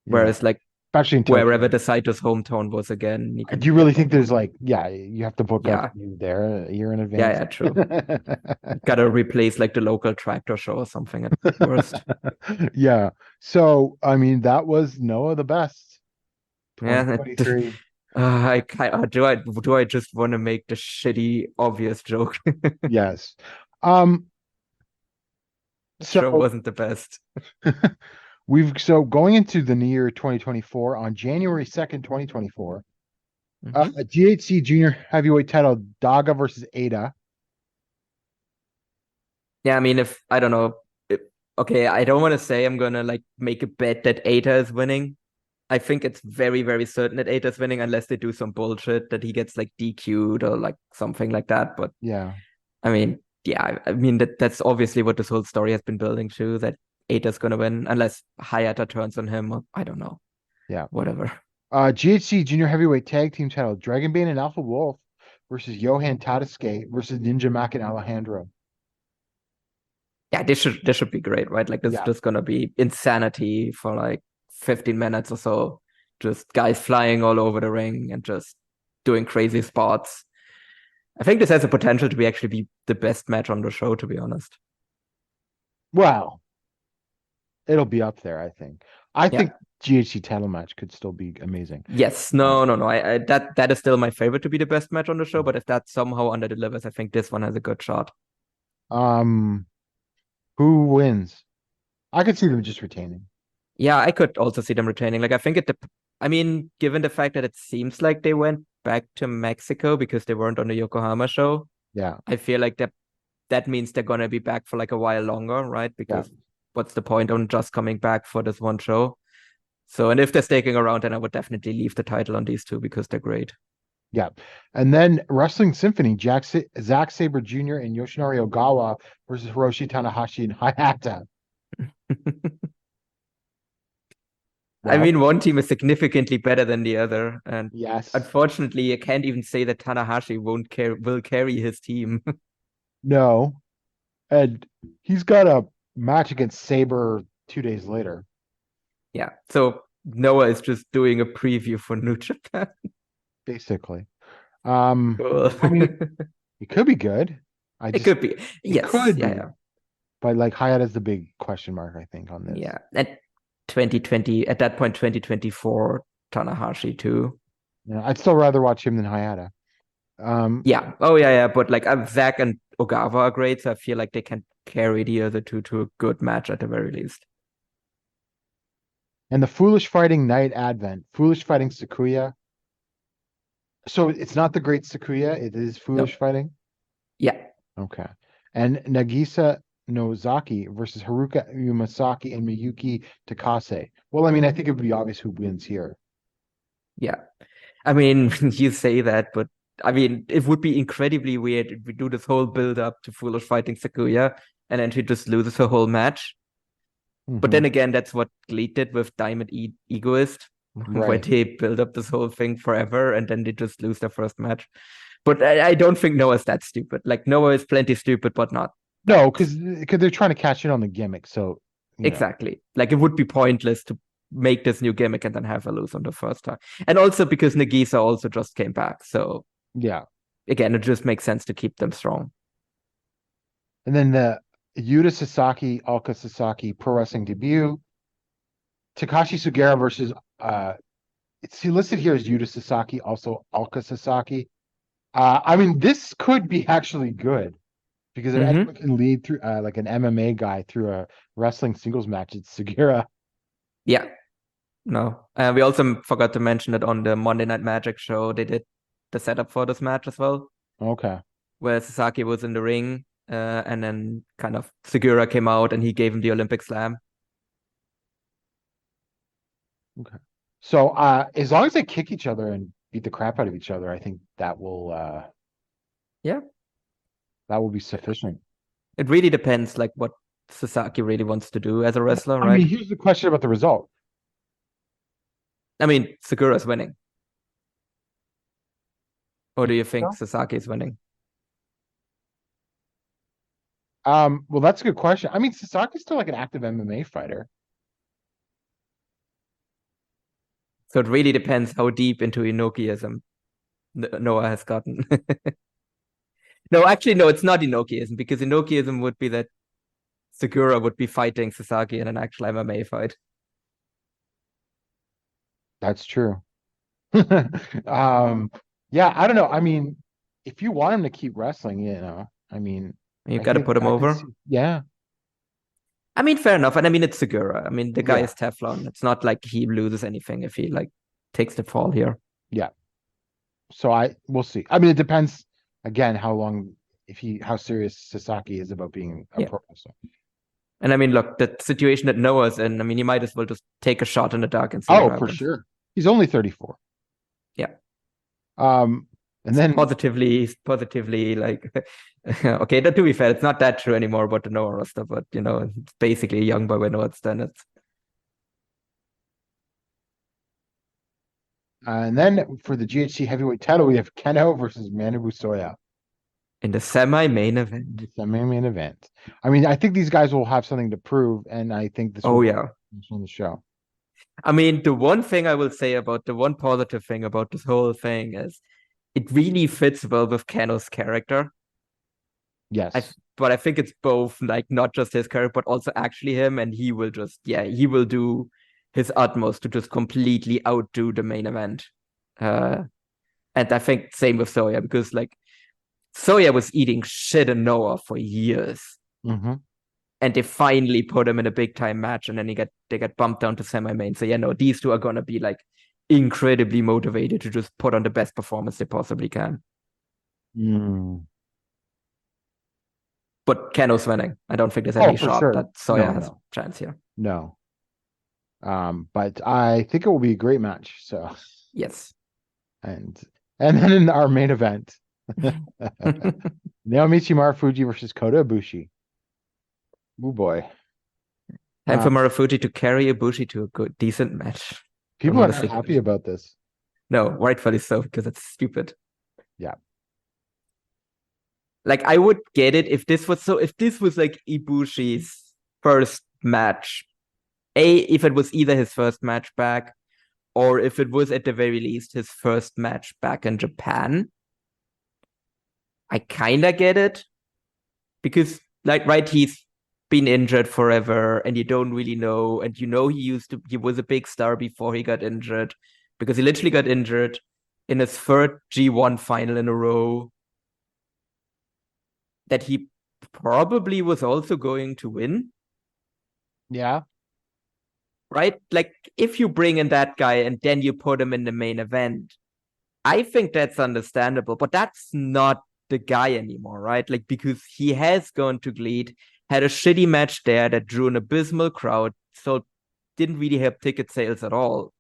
Whereas like Especially in Tokyo. wherever the Saitos hometown was again, you can. Do you really think there's like, yeah, you have to book Yeah. you there a year in advance? Yeah, true. Gotta replace like the local tractor show or something at worst. Yeah. So, I mean, that was Noah the best. Yeah, 2023. do I just want to make the shitty obvious joke? Yes. Show So wasn't the best. so going into the new year 2024 on January 2nd, 2024, Mhm. a GHC junior heavyweight title, Daga versus Ada. Yeah, I mean, if I don't know, okay, I don't want to say I'm gonna like make a bet that Eita is winning. I think it's very, very certain that Eita is winning unless they do some bullshit that he gets like DQ'd or like something like that. But Yeah. I mean, yeah, I mean that's obviously what this whole story has been building to, that Eita's gonna win unless Hayata turns on him, or I don't know. Yeah. Whatever. GHC junior heavyweight tag team title, Dragonbane and Alpha Wolf versus Johan Tadasuke versus Ninja Mac and Alejandro. Yeah, this should be great, right? Like this is Yeah. just gonna be insanity for like 15 minutes or so. Just guys flying all over the ring and just doing crazy spots. I think this has the potential to actually be the best match on the show, to be honest. Well, it'll be up there, I think. I Yeah. think GHC title match could still be amazing. Yes, no. I that is still my favorite to be the best match on the show, but if that somehow under delivers, I think this one has a good shot. Who Who wins? I could see them just retaining. Yeah, I could also see them retaining. Like, I think I mean, given the fact that it seems like they went back to Mexico because they weren't on the Yokohama show, Yeah. I feel like that means they're gonna be back for like a while longer, right? Because what's the point on just coming back for this one show? So, and if they're sticking around, then I would definitely leave the title on these two because they're great. Yeah. And then Wrestling Symphony, Zack Sabre Jr. and Yoshinari Ogawa versus Hiroshi Tanahashi and Hayata. I mean, one team is significantly better than the other, and yes, unfortunately, I can't even say that Tanahashi will carry his team. no, and he's got a match against Sabre 2 days later. Yeah, so Noah is just doing a preview for New Japan. Basically, Cool. I mean, it could be good. It could be, yes, could yeah, be. yeah. But like Hayata's the big question mark, I think, on this. Yeah, at 2020, at that point, 2024, Tanahashi too. Yeah, I'd still rather watch him than Hayata. Yeah. Oh, yeah. But like Zack and Ogawa are great, so I feel like they can carry the other two to a good match at the very least. And the Foolish Fighting Night Advent, Foolish Fighting Sakuya. So it's not the Great Sakuya, it is Foolish Fighting? Yeah. Okay. And Nagisa Nozaki versus Haruka Umasaki and Miyuki Takase. Well, I mean, I think it would be obvious who wins here. Yeah. I mean, you say that, but I mean, it would be incredibly weird if we do this whole build up to Foolish Fighting Sakuya and then she just loses her whole match. But then again, that's what GLEAT did with Diamond Egoist, where they build up this whole thing forever and then they just lose their first match. But I don't think Noah's that stupid. Like, Noah is plenty stupid, but not. No, because they're trying to cash in on the gimmick. So exactly, like it would be pointless to make this new gimmick and then have her lose on the first time. And also because Nagisa also just came back, so yeah, again, it just makes sense to keep them strong. And then the Yuta Sasaki, Alka Sasaki pro wrestling debut. Takashi Sugera versus it's listed here as Yuta Sasaki, also Alka Sasaki. I mean, this could be actually good because if anyone can lead through like an MMA guy through a wrestling singles match, it's Sugera. Yeah. No. We also forgot to mention that on the Monday Night Magic show, they did the setup for this match as well. Okay. Where Sasaki was in the ring, and then kind of Segura came out and he gave him the Olympic slam. Okay. So as long as they kick each other and beat the crap out of each other, I think that will that will be sufficient. It really depends like what Sasaki really wants to do as a wrestler, right? I mean, here's the question about the result. I mean, Segura's winning. Or do you think Sasaki's winning? Well, that's a good question. I mean, Sasaki's still like an active MMA fighter. So it really depends how deep into Inokiism Noah has gotten. No, actually, no, it's not Inokiism, because Inokiism would be that Segura would be fighting Sasaki in an actual MMA fight. That's true. Yeah, I don't know. I mean, if you want him to keep wrestling, I mean, you got to put him over. Yeah. I mean, fair enough. And I mean, it's Segura. I mean, the guy is Teflon. It's not like he loses anything if he like takes the fall here. Yeah. So we'll see. I mean, it depends again how serious Sasaki is about being a pro wrestler. And I mean, look, the situation that Noah's in, I mean, you might as well just take a shot in the dark and see what happens. For sure. He's only 34. Yeah. And then positively like okay, to be fair, it's not that true anymore about the Noah roster, but it's basically a young boy by Noah standards. And then for the GHC heavyweight title, we have Kento versus Manabu Soya. In the semi-main event. Semi-main event. I mean, I think these guys will have something to prove, and I think this will be on the show. I mean, the one positive thing about this whole thing is it really fits well with Keno's character. Yes. But I think it's both, like, not just his character, but also actually him, and he will do his utmost to just completely outdo the main event. And I think same with Soya, because, like, Soya was eating shit in Noah for years. Mm-hmm. and they finally put him in a big time match, and then they get bumped down to semi-main. So yeah, no, these two are gonna be like incredibly motivated to just put on the best performance they possibly can. But Keno's winning. I don't think there's any for shot sure. that Soya No, has no. a chance here. No. But I think it will be a great match. So Yes. and then in our main event, Naomichi Marufuji versus Kota Ibushi. Oh boy. Time for Marufuji to carry Ibushi to a good, decent match. People are not happy about this. No, rightfully so, because it's stupid. Yeah. Like, I would get it if this was like Ibushi's first match. If it was either his first match back, or if it was at the very least his first match back in Japan. I kinda get it. Because, like, right, he's been injured forever, and you don't really know, and he was a big star before he got injured, because he literally got injured in his third G1 final in a row that he probably was also going to win. Yeah. Right? Like, if you bring in that guy and then you put him in the main event, I think that's understandable, but that's not the guy anymore, right? Like, because he has gone to GLEAT, had a shitty match there that drew an abysmal crowd, so didn't really help ticket sales at all.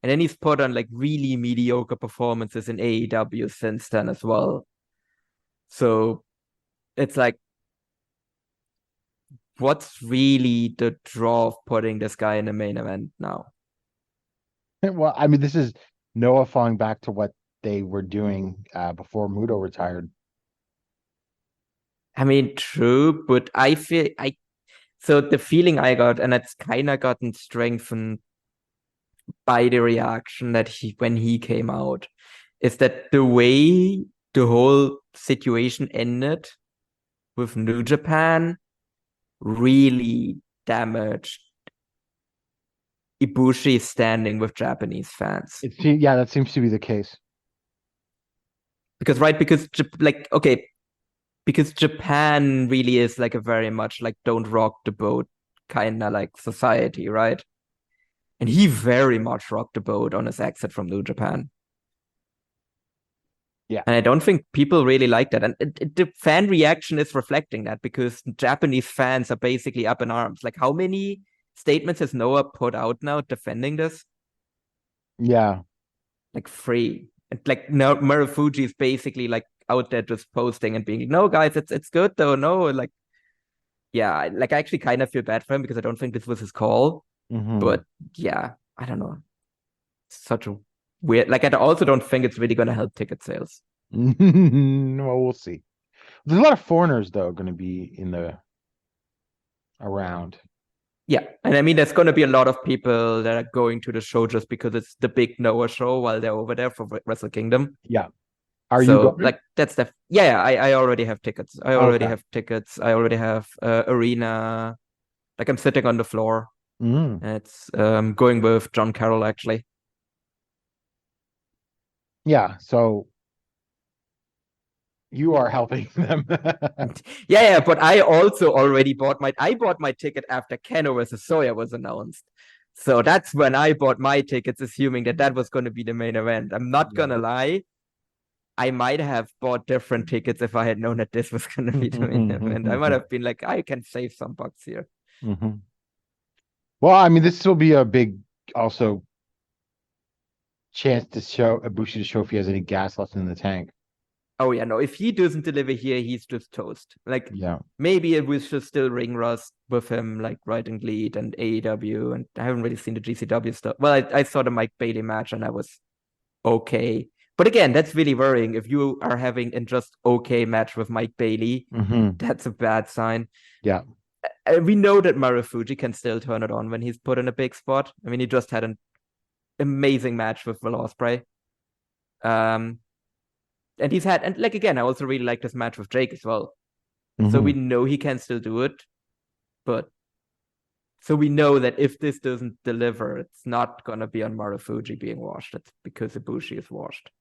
And then he's put on like really mediocre performances in AEW since then as well. So it's like, what's really the draw of putting this guy in the main event now? Well, I mean, this is Noah falling back to what they were doing before Muto retired. I mean, true, but so the feeling I got, and it's kind of gotten strengthened by the reaction that when he came out, is that the way the whole situation ended with New Japan really damaged Ibushi's standing with Japanese fans. Yeah, that seems to be the case. Because Japan really is like a very much like don't rock the boat kind of like society, right? And he very much rocked the boat on his exit from New Japan. Yeah. And I don't think people really like that. And the fan reaction is reflecting that, because Japanese fans are basically up in arms. Like, how many statements has Noah put out now defending this? Yeah. Like 3. And like Marufuji is basically like out there just posting and being like, no, guys, it's good though. No, like, yeah, like I actually kind of feel bad for him because I don't think this was his call. Mm-hmm. But yeah, I don't know. Such a weird, like, I also don't think it's really going to help ticket sales. Well, we'll see. There's a lot of foreigners though going to be around. Yeah, and I mean, there's going to be a lot of people that are going to the show just because it's the big Noah show while they're over there for Wrestle Kingdom. Yeah. Are you going? Like, that's the I already have tickets. I already have tickets. I already have arena. Like, I'm sitting on the floor. Mm. And it's going with John Carroll actually. Yeah, so you are helping them. Yeah, but I also already bought my ticket after Keno vs. Soya was announced. So that's when I bought my tickets, assuming that was going to be the main event. I'm not going to lie. I might have bought different tickets if I had known that this was going to be the main event. I might have been like, I can save some bucks here. Mm-hmm. Well, I mean, this will be a big also chance to show Ibushi to show if he has any gas left in the tank. Oh yeah, no, if he doesn't deliver here, he's just toast. Like, yeah, maybe it was just still ring rust with him, like right in GLEAT and AEW, and I haven't really seen the GCW stuff. Well, I saw the Mike Bailey match and I was okay. But again, that's really worrying. If you are having a just okay match with Mike Bailey, that's a bad sign. Yeah. We know that Marufuji can still turn it on when he's put in a big spot. I mean, he just had an amazing match with Will Ospreay. And he's had, and like, again, I also really like this match with Jake as well. So we know he can still do it. But so we know that if this doesn't deliver, it's not going to be on Marufuji being washed. It's because Ibushi is washed.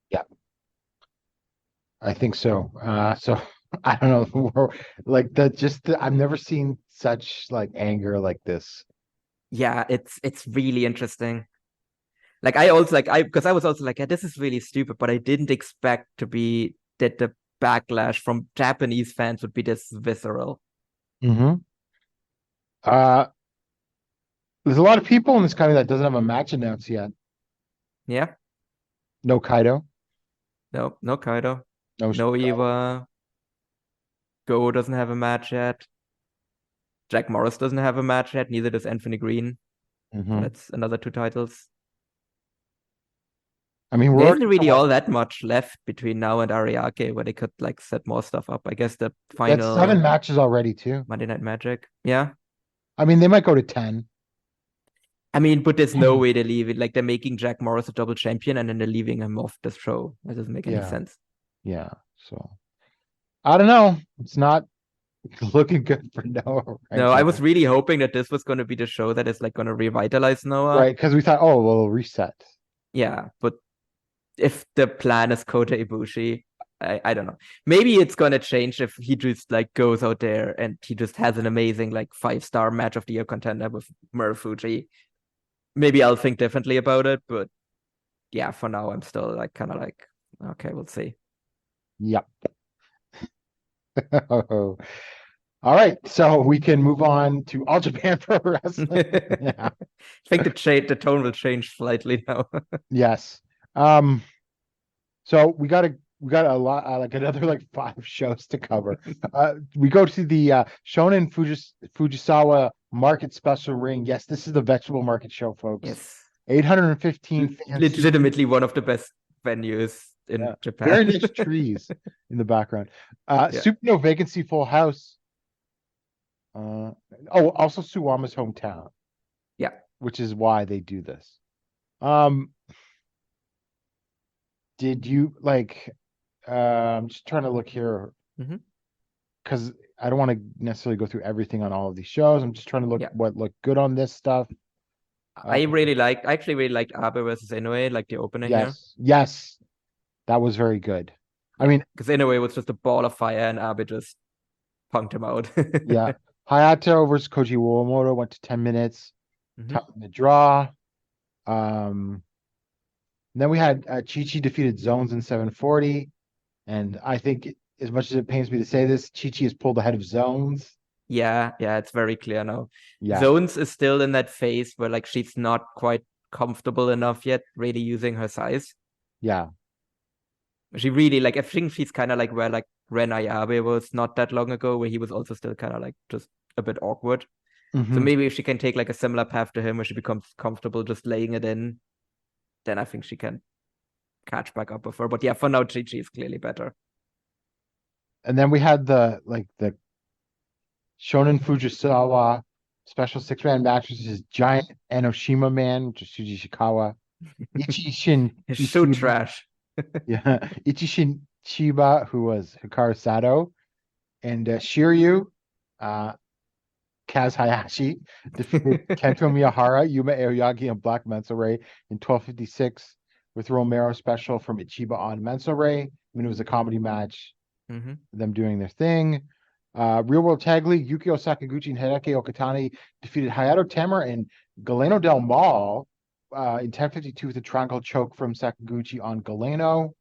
Yeah. I think so. So I don't know. Like I've never seen such like anger like this. Yeah, it's really interesting. Like I also like because I was also like, yeah, this is really stupid, but I didn't expect to be that the backlash from Japanese fans would be this visceral. Mm-hmm. Uh, there's a lot of people in this country that doesn't have a match announced yet. Yeah, No Kaido, no Kaido, no. no Iwa. Go doesn't have a match yet. Jack Morris doesn't have a match yet. Neither does Anthony Green. Mhm. That's another 2 titles. I mean, There we're isn't really all that much left between now and Ariake where they could like set more stuff up. I guess the that's 7 final matches already too. Monday Night Magic. Yeah. I mean, they might go to 10. I mean, but there's no way they leave it. Like they're making Jack Morris a double champion and then they're leaving him off the show. That doesn't make any Yeah. sense. Yeah. So I don't know. It's not looking good for Noah right No, I now. was really hoping that this was going to be the show that is like going to revitalize Noah. Right, because we thought, oh, well, reset. Yeah, but if the plan is Kota Ibushi, I don't know. Maybe it's gonna change if he just like goes out there and he just has an amazing like 5-star match of the year contender with Murafuji. Maybe I'll think differently about it, but yeah, for now I'm still like kind of like, okay, we'll see. Yep. All right, so we can move on to All Japan Pro Wrestling. Yeah. I think the tone will change slightly now. Yes. So we got a lot like another like 5 shows to cover. We go to the Shonen Fujisawa Market Special Ring. Yes, this is the vegetable market show, folks. Yes, 815 fans. legitimately one of the best venues in Japan. Very nice trees in the background. Super No Vacancy Full House. Also Suwama's hometown. Yeah. Which is why they do this. Did you like I'm just trying to look here because I don't want to necessarily go through everything on all of these shows. I'm just trying to look what looked good on this stuff. I actually really liked Abe versus Inoue, like the opening. Yes, that was very good. I mean, because Inoue was just a ball of fire and Abe just punked him out. Yeah. Hayato versus Koji Uemoto went to 10 minutes. The draw. Then we had Chi-Chi defeated Zones in 740. And I think as much as it pains me to say this, Chi-Chi is pulled ahead of Zones. Yeah, it's very clear now. Yeah. Zones is still in that phase where like she's not quite comfortable enough yet really using her size. Yeah. She really like I think she's kind of like where like Ren Ayabe was not that long ago, where he was also still kind of like just a bit awkward. So maybe if she can take like a similar path to him where she becomes comfortable just laying it in, then I think she can catch back up with her. But yeah, for now, Chi-Chi is clearly better. And then we had the Shonen Fujisawa special 6-man match, which is Giant Enoshima Man, which is Shuji Shikawa. Ichishin. It's so trash. Yeah. Ichishin Chiba, who was Hikaru Sato, and Shiryu, Kaz Hayashi, defeated Kento Miyahara, Yuma Aoyagi, and Black Menso Ray in 1256 with Romero special from Ichiba on Menso Ray. I mean, it was a comedy match, them doing their thing. Real World Tag League, Yukio Sakaguchi and Hideki Okatani defeated Hayato Tamura and Galeno Del Mal in 1052 with a triangle choke from Sakaguchi on Galeno.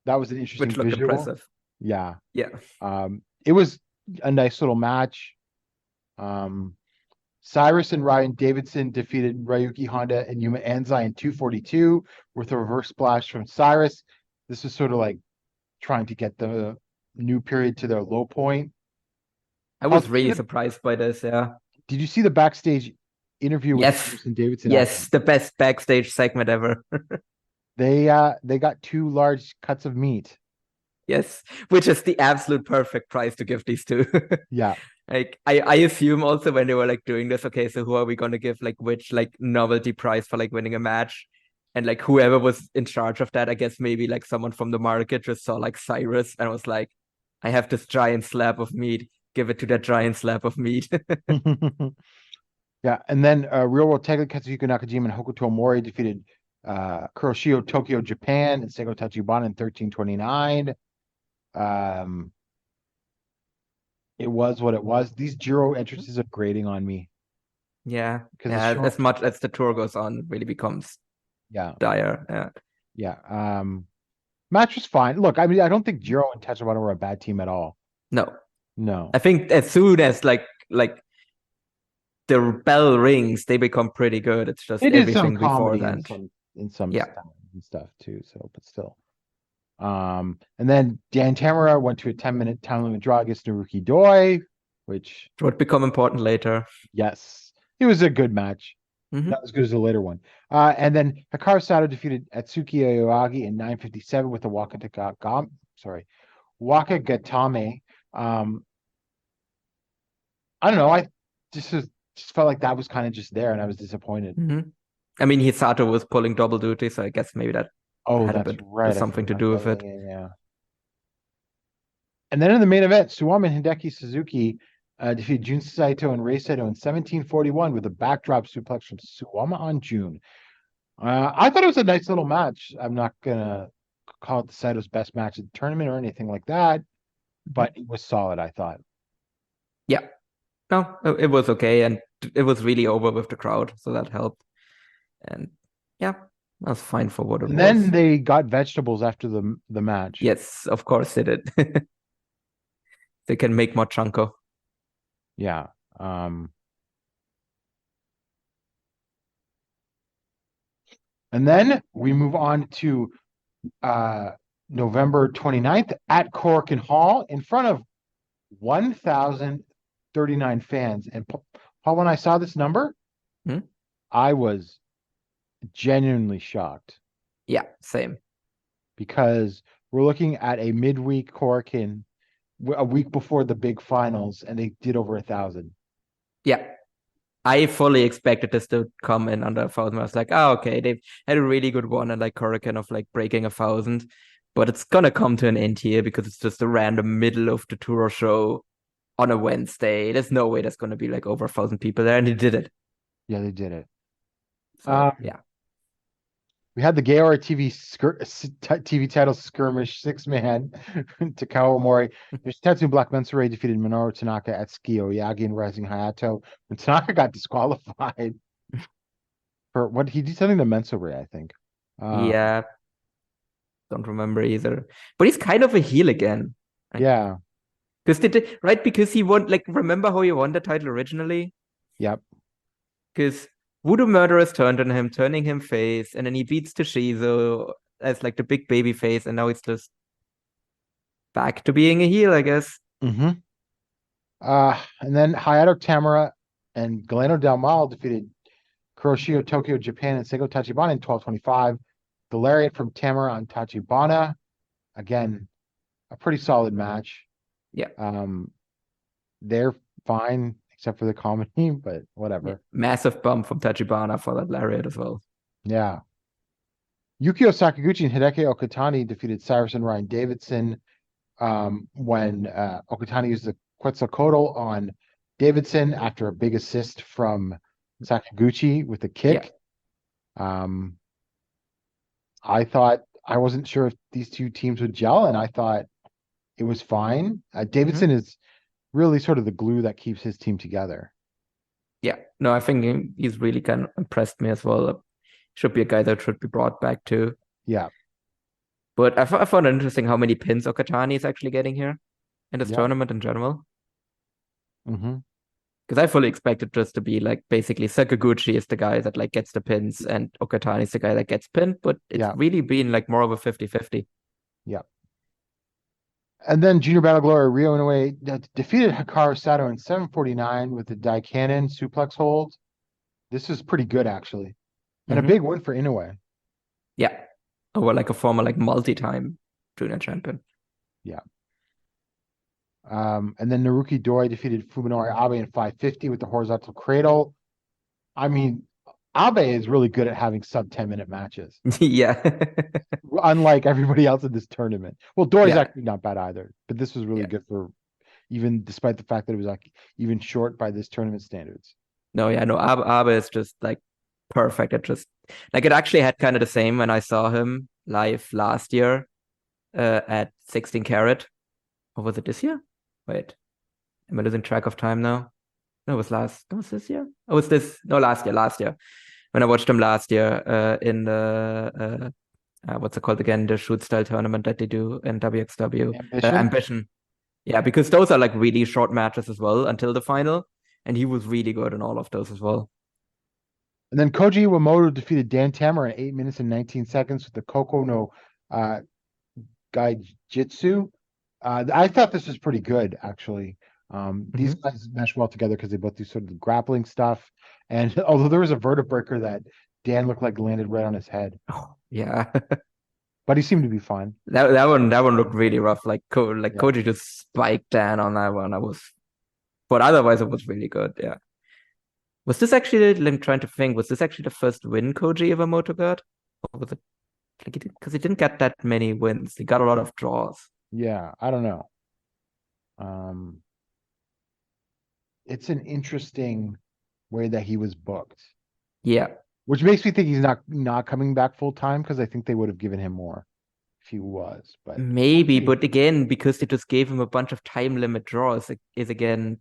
That was an interesting Which looked visual. impressive. Yeah. It was a nice little match. Cyrus and Ryan Davidson defeated Ryuki Honda and Yuma Anzai in 242 with a reverse splash from Cyrus. This was sort of like trying to get the new period to their low point. I was really surprised by this. Yeah. Did you see the backstage interview with Cyrus and Davidson? Yes, the best backstage segment ever. They got 2 large cuts of meat. Yes, which is the absolute perfect price to give these two. Yeah. Like I assume also when they were like doing this, okay, so who are we gonna give like which like novelty prize for like winning a match? And like whoever was in charge of that, I guess maybe like someone from the market just saw like Cyrus and was like, I have this giant slab of meat, give it to that giant slab of meat. Yeah, and then Real World Tag League, Katsuhiko Nakajima and Hokuto Mori defeated Kuroshio Tokyo Japan and Seigo Tachibana in 1329. it was what it was. These Giro entrances are grating on me. Yeah. Because Yeah, it's as much as the tour goes on, it really becomes dire. Yeah. Yeah. Match was fine. Look, I mean, I don't think Giro and Tachibana were a bad team at all. No. I think as soon as like the bell rings, they become pretty good. It's just It is some everything before comedy then. in some Yeah. stuff and stuff too. So, but still. And then Dan Tamara went to a 10-minute time limit draw against Naruki Doi, which It would become important later. yes, it was a good match. Mhm. Not as good as the later one. And then Hikaru Sato defeated Atsuki Aoyagi in 9:57 with the Wakagatame. I don't know. I just felt like that was kind of just there, and I was disappointed. Mhm. I mean, Hisato was pulling double duty, so I guess maybe that had a That's bit right. I something to forgot do with that. it. Yeah. And then in the main event, Suwama and Hideki Suzuki defeated Jun Saito and Rei Saito in 17:41 with a backdrop suplex from Suwama on June. I thought it was a nice little match. I'm not gonna call it the Saito's best match of the tournament or anything like that, but it was solid, I thought. Yeah. No, it was okay, and it was really over with the crowd, so that helped. And yeah, that's fine for what it And was. then they got vegetables after the match. Yes, of course they did. They can make more chunko. Yeah. And then we move on to November 29th at Corkin Hall in front of 1,039 fans. And Paul, when I saw this number, I was genuinely shocked. Yeah, same. Because we're looking at a midweek Corkin a week before the big finals, and they did over 1,000. Yeah. I fully expected this to come in under 1,000. I was like, oh, okay, they've had a really good one and like Hurricane of like breaking 1,000. But it's gonna come to an end here because it's just a random middle of the tour show on a Wednesday. There's no way there's gonna be like over 1,000 people there, and they did it. Yeah, they did it. So, yeah. We had the Gaora TV title skirmish 6-man. Takao Omori. Tetsu Black Mensure defeated Minoru Tanaka at Tsukio Yagi and Rising Hayato. When Tanaka got disqualified for what he did something to Mensure, I think. Yeah. Don't remember either. But he's kind of a heel again. Right? Yeah. Because he won, like, remember how he won the title originally? Yep. Because Voodoo Murderers turned on him, turning him face, and then he beats Toshizo as like the big baby face, and now it's just back to being a heel, I guess. Mm-hmm. And then Hayato Tamura and Galeno Del Mal defeated Kuroshio Tokyo Japan and Seigo Tachibana in 12:25. The lariat from Tamura on Tachibana. Again, a pretty solid match. Yeah. They're fine except for the comedy, but whatever. Yeah. Massive bump from Tachibana for that lariat as well. Yeah. Yukio Sakaguchi and Hideki Okatani defeated Cyrus and Ryan Davidson when Okatani used the Quetzalcoatl on Davidson after a big assist from Sakaguchi with a kick. Yeah. I wasn't sure if these two teams would gel, and I thought it was fine. Davidson is really sort of the glue that keeps his team together. Yeah, no, I think he's really kind of impressed me as well. Should be a guy that should be brought back too. Yeah. But I found it interesting how many pins Okatani is actually getting here in this tournament in general. Mm-hmm. Because I fully expected just to be like basically Sakaguchi is the guy that like gets the pins and Okatani is the guy that gets pinned, but it's really been like more of a 50-50. Yeah. And then Junior Battle Glory Ryo Inoue defeated Hikaru Sato in 7:49 with the Daikanon suplex hold. This is pretty good actually. And a big win for Inoue. Yeah. Or like a former like multi-time junior champion. Yeah. And then Naruki Doi defeated Fuminori Abe in 5:50 with the horizontal cradle. I mean, Abe is really good at having sub 10-minute matches. Yeah. Unlike everybody else in this tournament. Well, Doi's actually not bad either, but this was really good for even despite the fact that it was like even short by this tournament standards. No, Abe is just like perfect. It just like it actually had kind of the same when I saw him live last year at 16 Carat. Or was it this year? Wait. Am I losing track of time now? No, it was this year? Oh, was this? No, last year. When I watched them last year in the, what's it called again? The shoot style tournament that they do in WXW. Ambition. Ambition. Yeah, because those are like really short matches as well until the final. And he was really good in all of those as well. And then Koji Iwamoto defeated Dan Tamura in 8 minutes and 19 seconds with the Koko no Gaijitsu. I thought this was pretty good, actually. These guys mesh well together because they both do sort of the grappling stuff. And although there was a vertebreaker that Dan looked like landed right on his head, Oh, yeah. but he seemed to be fine. That one looked really rough. Like Yeah. Koji just spiked Dan on that one. But otherwise it was really good. Yeah. Was this actually? I'm trying to think. Was this actually the first win Koji Iwamoto got? Or was it? Like because he didn't get that many wins. He got a lot of draws. Yeah, I don't know. It's an interesting way that he was booked, Yeah. which makes me think he's not coming back full time because I think they would have given him more if he was. But Maybe, but again, because they just gave him a bunch of time limit draws, is again,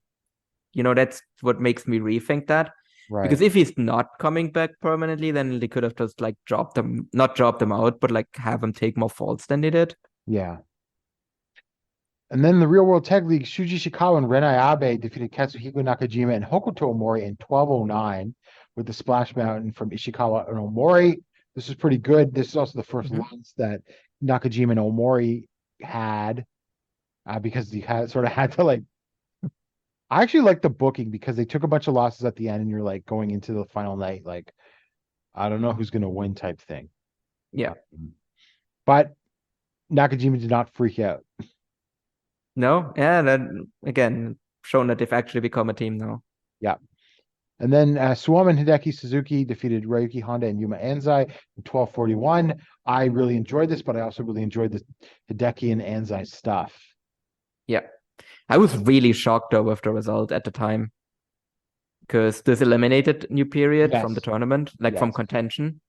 that's what makes me rethink that. right, Because if he's not coming back permanently, then they could have just like not dropped them out, but like have him take more faults than they did. yeah. And then the Real World Tag League, Shuji Ishikawa and Renai Abe defeated Katsuhiko Nakajima and Hokuto Omori in 12:09 with the splash mountain from Ishikawa and Omori. This was pretty good. This is also the first loss that Nakajima and Omori had because he had to like. I actually like the booking because they took a bunch of losses at the end, and you're like going into the final night, like I don't know who's going to win type thing. Yeah. But Nakajima did not freak out. No, yeah, then again, shown that they've actually become a team now. Yeah. And then Suwama and Hideki Suzuki defeated Ryuki Honda and Yuma Anzai in 12:41. I really enjoyed this, but I also really enjoyed the Hideki and Anzai stuff. Yeah. I was really shocked though with the result at the time. Because this eliminated New Period from the Yes. tournament, like from Yes. contention.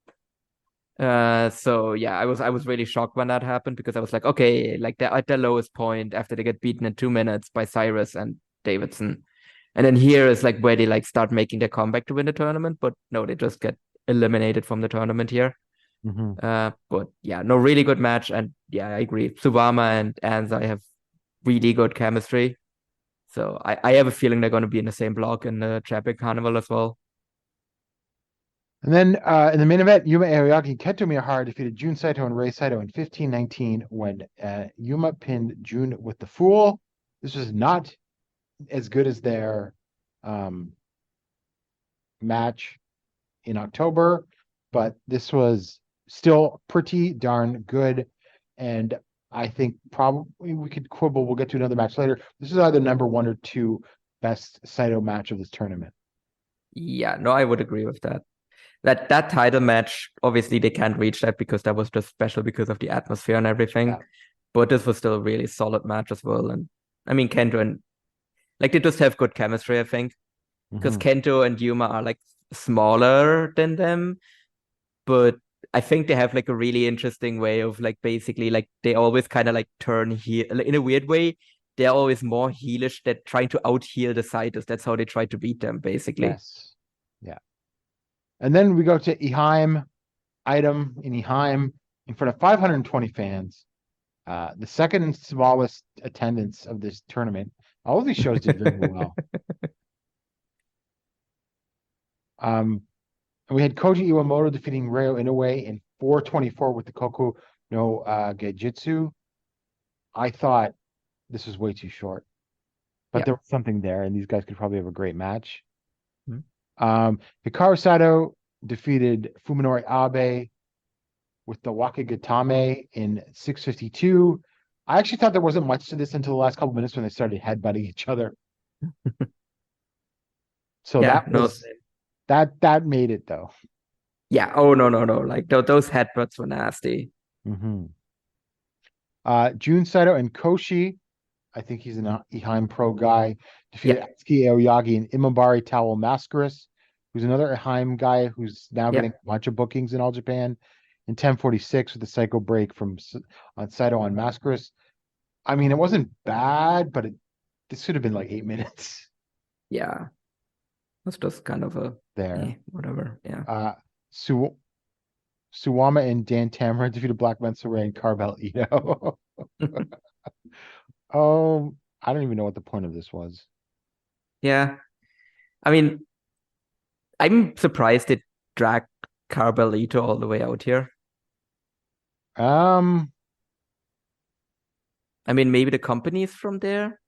So yeah, I was really shocked when that happened because I was like, okay, like they're at their lowest point after they get beaten in 2 minutes by Cyrus and Davidson. And then here is like where they like start making their comeback to win the tournament, but no, they just get eliminated from the tournament here. But yeah, no, really good match, and yeah, I agree. Suwama and Anzai have really good chemistry. So I have a feeling they're going to be in the same block in the Traffic Carnival as well. And then in the main event, Yuma Aoyagi and Kento Miyahara defeated Jun Saito and Rei Saito in 15:19 when Yuma pinned Jun with the Fool. This was not as good as their match in October, but this was still pretty darn good. And I think probably we could quibble. We'll get to another match later. This is either number 1 or 2 best Saito match of this tournament. Yeah, no, I would agree with that. That title match, obviously they can't reach that because that was just special because of the atmosphere and everything. Yeah. But this was still a really solid match as well. And I mean, Kento and like they just have good chemistry, I think. Because Kento and Yuma are like smaller than them, but I think they have like a really interesting way of like basically like they always kind of like turn heel in a weird way. They're always more heelish. They're trying to out heel the Saitos. That's how they try to beat them, basically. Yes. Yeah. And then we go to Eheim, item in Eheim in front of 520 fans. The second smallest attendance of this tournament. All of these shows did very well. We had Koji Iwamoto defeating Ryo Inoue in 4:24 with the Koku no Geijutsu. I thought this was way too short, but there was something there, and these guys could probably have a great match. Hikaru Sato defeated Fuminori Abe with the Wakigatame in 6:52. I actually thought there wasn't much to this until the last couple minutes when they started headbutting each other. So that made it though. Yeah. Oh no. Like those headbutts were nasty. Jun Saito and Koshi, I think he's an Eheim Pro guy, defeated Atsuki Aoyagi and Imabari Towel Mascaris, who's another Eheim guy who's now getting a bunch of bookings in All Japan, in 10:46 with the Psycho break on Saito on Mascaris. I mean, it wasn't bad, but this should have been like 8 minutes Yeah. That's just kind of a there. whatever. Yeah. Suwama and Dan Tamara defeated Black Mensa and Carvel Ito. Oh, I don't even know what the point of this was. Yeah. I mean, I'm surprised it dragged Carbalito all the way out here. Um, I mean, maybe the company is from there.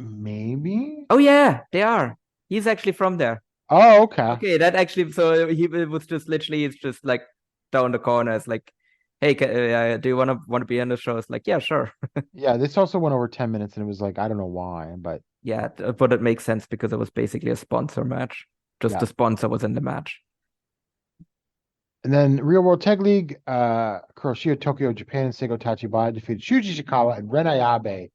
maybe. Oh yeah, they are. He's actually from there. Oh, okay. Okay, that actually. So it was just literally, it's just like down the corner. It's like, hey, do you want to be on the show? It's like, yeah, sure. Yeah, this also went over 10 minutes, and it was like I don't know why, but Yeah, but it makes sense because it was basically a sponsor match. Just Yeah. the sponsor was in the match. and then Real World Tag League, Kuroshio Tokyo Japan and Seigo Tachibana defeated Shuji Ishikawa and Ren Ayabe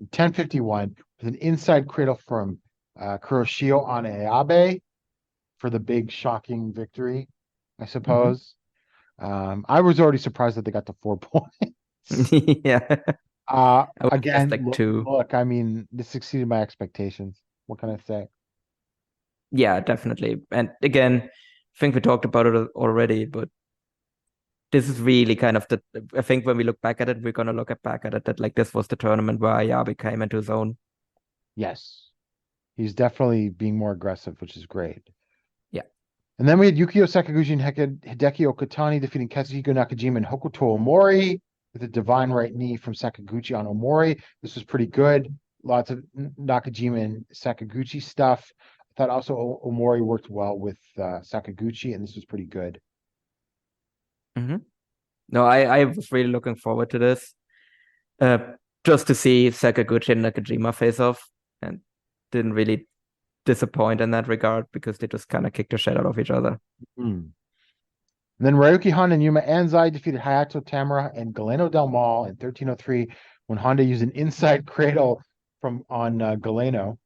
in 10:51 with an inside cradle from Kuroshio on Ayabe for the big shocking victory, I suppose. I was already surprised that they got to 4 points. Yeah. I would guess Again, like 2. look, I mean, this exceeded my expectations. What can I say? Yeah, definitely. And again, I think we talked about it already, but this is really kind of I think when we look back at it, we're gonna look back at it that like this was the tournament where Ayabe came into his own. Yes. He's definitely being more aggressive, which is great. Yeah. And then we had Yukio Sakaguchi and Hideki Okatani defeating Kazuhiko Nakajima and Hokuto Omori with a divine right knee from Sakaguchi on Omori. This was pretty good. Lots of Nakajima and Sakaguchi stuff. I thought also Omori worked well with Sakaguchi, and this was pretty good. No, I was really looking forward to this. Just to see Sakaguchi and Nakajima face off, and didn't really disappoint in that regard because they just kind of kicked the shit out of each other. And then Ryuki Honda and Yuma Anzai defeated Hayato Tamura and Galeno Del Mal in 13:03 when Honda used an inside cradle on Galeno.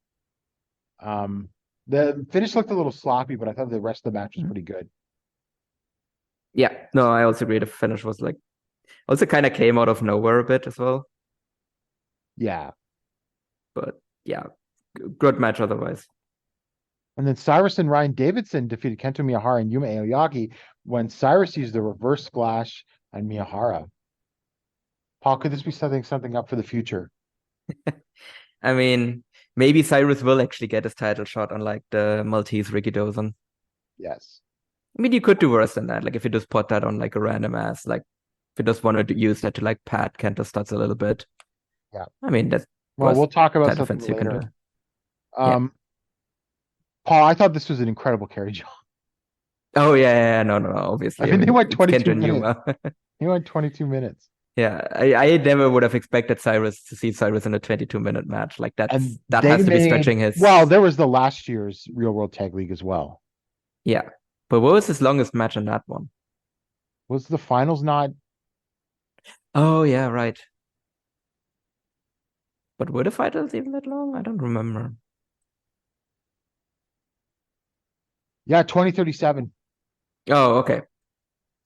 The finish looked a little sloppy, but I thought the rest of the match was pretty good. Yeah, no, I also agree. The finish was like, also kind of came out of nowhere a bit as well. Yeah. But yeah, good match otherwise. And then Cyrus and Ryan Davidson defeated Kento Miyahara and Yuma Aoyagi when Cyrus used the reverse splash on Miyahara. Paul, could this be something up for the future? I mean, maybe Cyrus will actually get his title shot, unlike the Maltese Ricky Dawson. Yes. I mean, you could do worse than that. Like if you just put that on like a random ass, like if you just wanted to use that to like pad Kento stats a little bit. Yeah. I mean, that's we'll talk about title something defense you can later. do. Paul, I thought this was an incredible carry job. Oh yeah, no, obviously. I mean, they went 22 Kento and Yuma. He went 22 minutes. Yeah, I never would have expected Cyrus to see Cyrus in a 22-minute match. Like that has to be stretching his. Well, there was the last year's Real World Tag League as well. Yeah, but what was his longest match in that one? Was the finals not? Oh yeah, right. But were the finals even that long? I don't remember. Yeah, 2037. Oh, okay.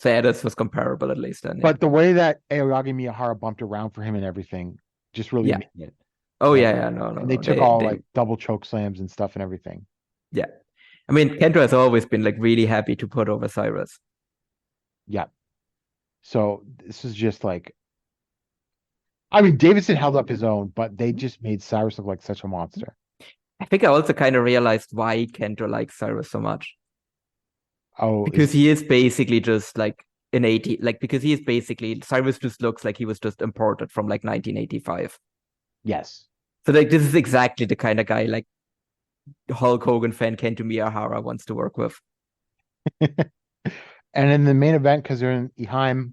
So yeah, this was comparable at least then. Yeah. But the way that Aoyagi Miyahara bumped around for him and everything just really made it. Oh yeah, no. And they took like double choke slams and stuff and everything. Yeah. I mean, Kento has always been like really happy to put over Cyrus. Yeah. So this is just like, I mean, Davidson held up his own, but they just made Cyrus look like such a monster. I think I also kind of realized why Kento likes Cyrus so much. Oh, because he is basically just like an 80, like because he is basically Cyrus just looks like he was just imported from like 1985. Yes. So like this is exactly the kind of guy like Hulk Hogan fan Kento Miyahara wants to work with. And in the main event, because they're in Eheim,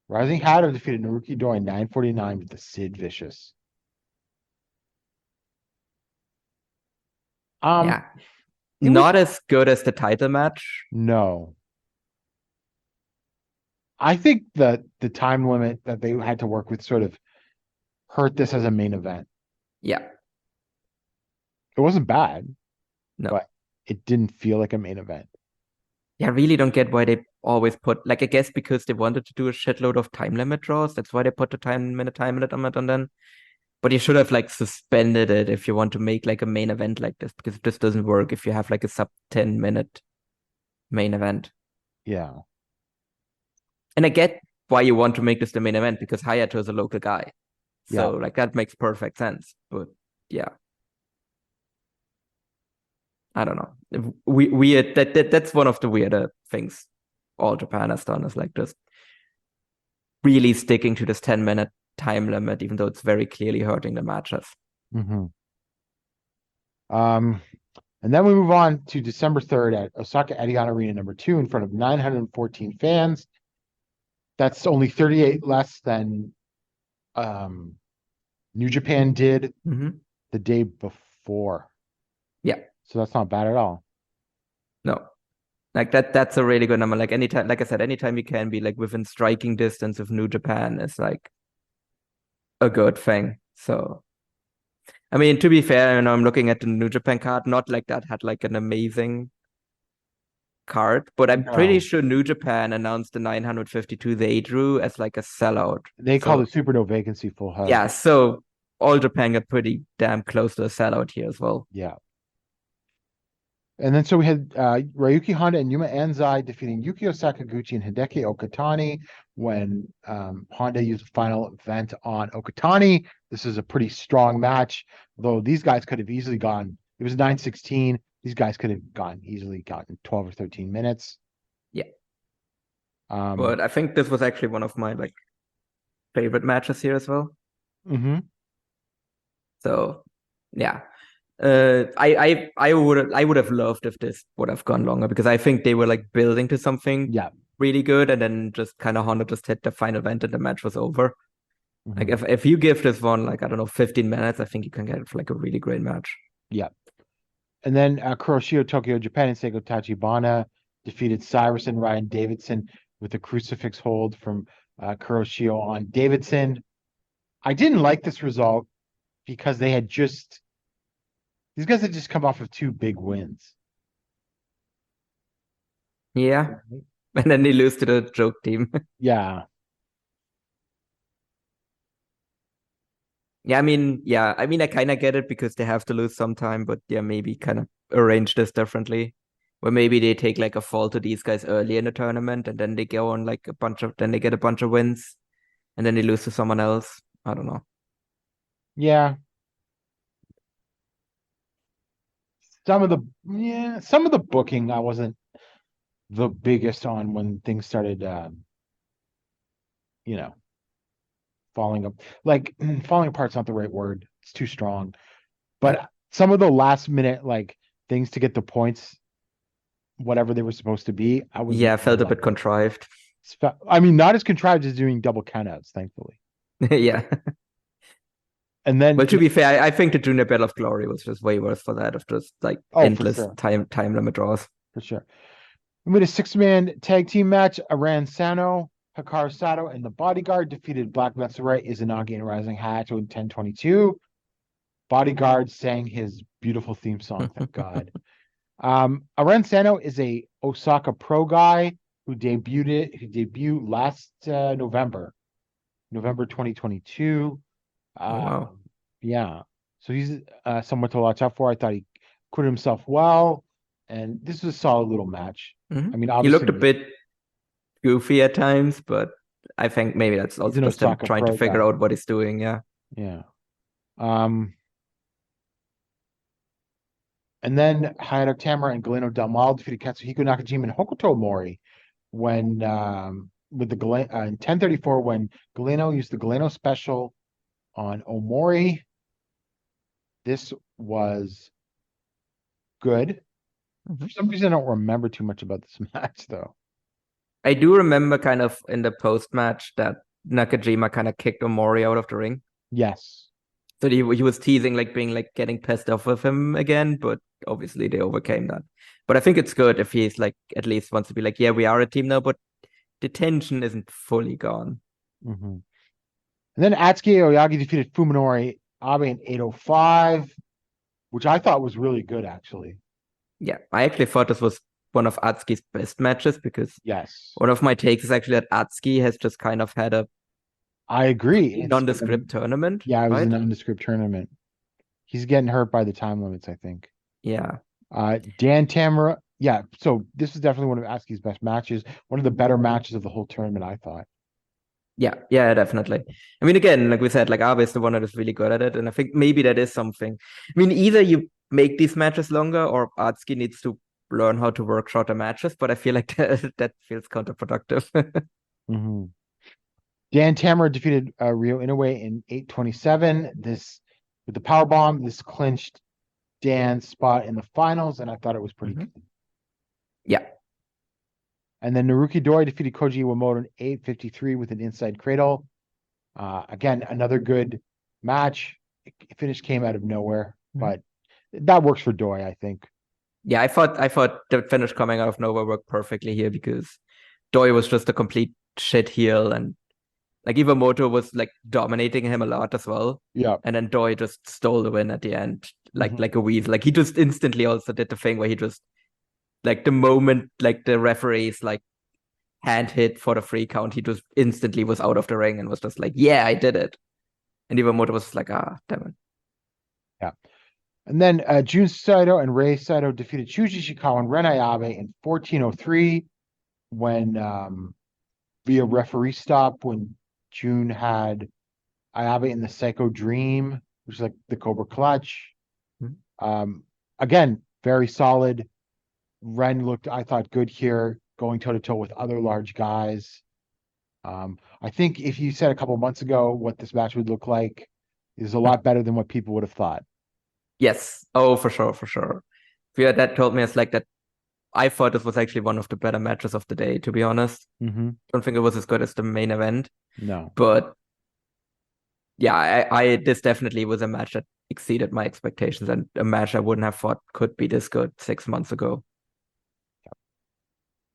Rising Hatter defeated Naruki Doi in 9:49 with the Sid Vicious. Yeah. Not as good as the title match. No. I think that the time limit that they had to work with sort of hurt this as a main event. Yeah. It wasn't bad. No. But it didn't feel like a main event. Yeah, I really don't get why they always put, like, I guess because they wanted to do a shitload of time limit draws, that's why they put the time limit on it, and then. But you should have like suspended it if you want to make like a main event like this, because this doesn't work if you have like a sub 10-minute main event. Yeah. And I get why you want to make this the main event, because Hayato is a local guy. So like that makes perfect sense. But yeah. I don't know. Weird. That's one of the weirder things All Japan has done, is like just really sticking to this 10-minute time limit, even though it's very clearly hurting the matches. Mm-hmm. And then we move on to December 3rd at Osaka Edion Arena number 2 in front of 914 fans. That's only 38 less than New Japan did the day before. Yeah. So that's not bad at all. No. Like that's a really good number. Like anytime, like I said, anytime you can be like within striking distance of New Japan is like a good thing. So I mean, to be fair, I'm looking at the New Japan card, not like that had like an amazing card, but I'm pretty sure New Japan announced the 952 they drew as like a sellout. They call it Super No Vacancy Full House. Yeah, so All Japan got pretty damn close to a sellout here as well. Yeah. And then so we had Ryuki Honda and Yuma Anzai defeating Yukio Sakaguchi and Hideki Okatani when Honda used the final event on Okatani. This is a pretty strong match, though these guys could have easily gone. It was 9:16. These guys could have easily gotten 12 or 13 minutes. Yeah. But I think this was actually one of my like favorite matches here as well. Mm-hmm. So yeah. I would have loved if this would have gone longer, because I think they were like building to something really good, and then just kind of Honda just hit the final event and the match was over. Mm-hmm. Like if you give this one like, I don't know, 15 minutes, I think you can get it for like a really great match. Yeah. And then Kuroshio Tokyo Japan and Seigo Tachibana defeated Cyrus and Ryan Davidson with a crucifix hold from Kuroshio on Davidson. I didn't like this result because these guys had just come off of 2 big wins. Yeah. And then they lose to the joke team. Yeah. I mean, I kind of get it because they have to lose sometime, but yeah, maybe kind of arrange this differently. Where maybe they take like a fall to these guys early in the tournament, and then they go on like then they get a bunch of wins, and then they lose to someone else. I don't know. Yeah. Some of the booking I wasn't the biggest on when things started falling up. Like falling apart's not the right word. It's too strong. But some of the last minute like things to get the points, whatever they were supposed to be, I felt a bit contrived. I mean, not as contrived as doing double countouts, thankfully. Yeah. And then, well, to be fair, I think the Junior Battle of Glory was just way worse for that, of just like endless time limit draws. For sure. We made a 6-man tag team match. Aran Sano, Hikaru Sato, and the Bodyguard defeated Black Metsurai, Izanagi, and Rising Hayato in 10:22. Bodyguard sang his beautiful theme song, thank God. Aran Sano is a Osaka pro guy who debuted last November 2022. Wow. Yeah. So he's someone to watch out for. I thought he acquitted himself well, and this was a solid little match. Mm-hmm. I mean, he looked a bit goofy at times, but I think maybe that's also just him trying to figure out what he's doing. Yeah. Yeah. And then Hayato Tamura and Galeno Del Mal defeated Katsuhiko Nakajima and Hokuto Mori when with the in 10:34 when Galeno used the Galeno special on Omori. This was good. Mm-hmm. For some reason, I don't remember too much about this match, though. I do remember kind of in the post-match that Nakajima kind of kicked Omori out of the ring. Yes. So he was teasing, like being like getting pissed off with him again, but obviously they overcame that. But I think it's good if he's like at least wants to be like, yeah, we are a team now, but the tension isn't fully gone. Mm-hmm. And then Atsuki Oyagi defeated Fuminori Abe in 8:05, which I thought was really good, actually. Yeah, I actually thought this was one of Atsuki's best matches, because Yes, one of my takes is actually that Atsuki has just kind of had a I agree. It's nondescript tournament. Yeah, it was a right? nondescript tournament. He's getting hurt by the time limits, I think. Yeah. Dan Tamara, yeah. So this is definitely one of Atsuki's best matches. One of the better matches of the whole tournament, I thought. Yeah, definitely. I mean, again, like we said, like Abe is the one that is really good at it, and I think maybe that is something. I mean, either you make these matches longer, or Atsuki needs to learn how to work shorter matches. But I feel like that feels counterproductive. Mm-hmm. Dan Tamara defeated Ryo Inoue in 8:27. This with the power bomb. This clinched Dan's spot in the finals, and I thought it was pretty good. Yeah. And then Naruki Doi defeated Koji Iwamoto in 8:53 with an inside cradle. Again, another good match. Finish came out of nowhere, but that works for Doi, I think. Yeah, I thought the finish coming out of nowhere worked perfectly here, because Doi was just a complete shit heel, and like Iwamoto was like dominating him a lot as well. Yeah. And then Doi just stole the win at the end, like a weasel. Like he just instantly also did the thing where he just, like, the moment like the referee's like hand hit for the 3 count, he just instantly was out of the ring and was just like, yeah, I did it. And Iwamoto was like, damn it. Yeah. And then Jun Saito and Rei Saito defeated Shuji Ishikawa and Ren Ayabe in 14:03 when via referee stop, when Jun had Ayabe in the Psycho Dream, which is like the Cobra Clutch. Again, very solid. Ren looked, I thought, good here, going toe-to-toe with other large guys. I think if you said a couple months ago what this match would look like, is a lot better than what people would have thought. Yes. Oh, for sure. If you had that told me, it's like that. I thought this was actually one of the better matches of the day, to be honest. Don't think it was as good as the main event. No. But yeah, I this definitely was a match that exceeded my expectations, and a match I wouldn't have thought could be this good 6 months ago.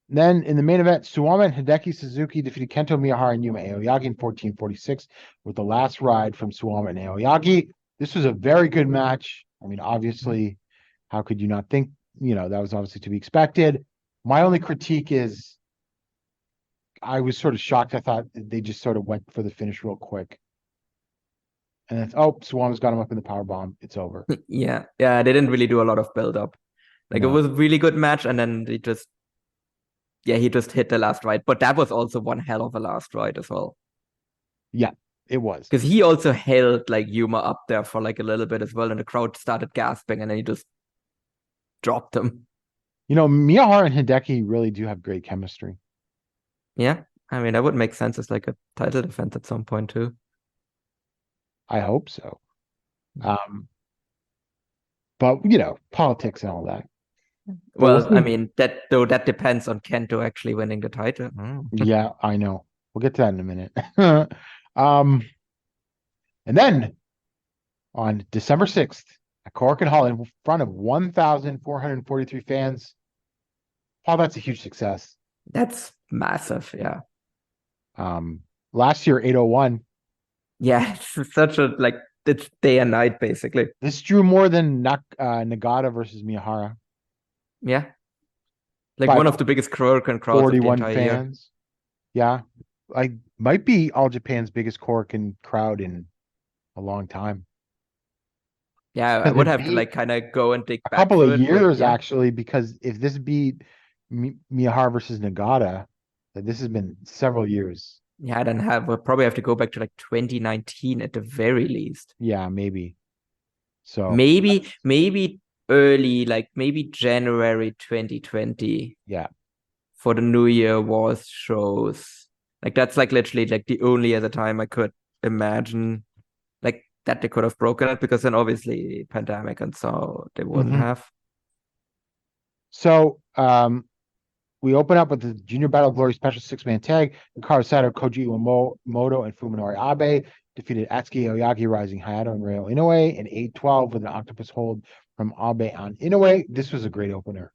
Then in the main event, Suwama and Hideki Suzuki defeated Kento Miyahara and Yuma Aoyagi in 14:46 with the last ride from Suwama and Aoyagi. This was a very good match. I mean, obviously, how could you not think, that was obviously to be expected. My only critique is I was sort of shocked. I thought they just sort of went for the finish real quick. And it's, Suwama's got him up in the power bomb. It's over. Yeah, they didn't really do a lot of build up. Like, No. It was a really good match, and then he just hit the last ride. But that was also one hell of a last ride as well. Yeah, it was. Because he also held like Yuma up there for like a little bit as well, and the crowd started gasping, and then he just dropped him. Miyahara and Hideki really do have great chemistry. Yeah, I mean, that would make sense as like a title defense at some point too. I hope so. But politics and all that. Well, I mean, that depends on Kento actually winning the title. Yeah, I know. We'll get to that in a minute. And then on December 6th at Korakuen Hall in front of 1,443 fans. Paul, that's a huge success. That's massive, yeah. Last year, 801. Yeah, it's such a, like, it's day and night, basically. This drew more than Nagata versus Miyahara. Yeah. Like one of the biggest Korakuen crowds 41 of the entire fans. Yeah. Like, might be All Japan's biggest Korakuen crowd in a long time. Yeah, I would have to like kind of go and dig A back couple through of it, but years, yeah. actually, because if this beat Miyahara versus Nagata, then this has been several years. Yeah, then we'll probably have to go back to like 2019 at the very least. Yeah, maybe. So Maybe early, like maybe January 2020 yeah. for the New Year Wars shows. Like that's like literally like the only other time I could imagine like that they could have broken it, because then obviously pandemic and so they wouldn't have. So we open up with the Junior Battle Glory Special 6-man tag. Hikaru Sato, Koji Iwamoto, and Fuminori Abe defeated Atsuki Aoyagi, Rising Hayato, and Ryo Inoue in 8-12 with an octopus hold from Abe on Inoue. This was a great opener.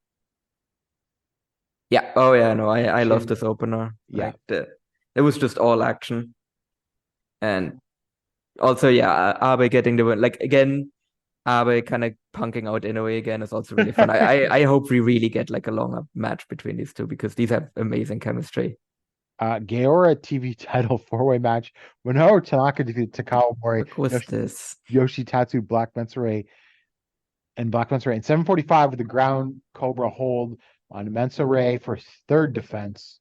Yeah. Oh yeah. No, I love this opener. Yeah. Like it was just all action, and also yeah, Abe getting the win. Like again, Abe kind of punking out Inoue again is also really fun. I hope we really get like a longer match between these two because these have amazing chemistry. Gaora TV title 4-way match. Minoru Tanaka defeated Takao Mori, What was this? Yoshitatsu, Black Mensa and Black Mensa in 7:45 with the ground Cobra hold on Mensa Ray for his third defense.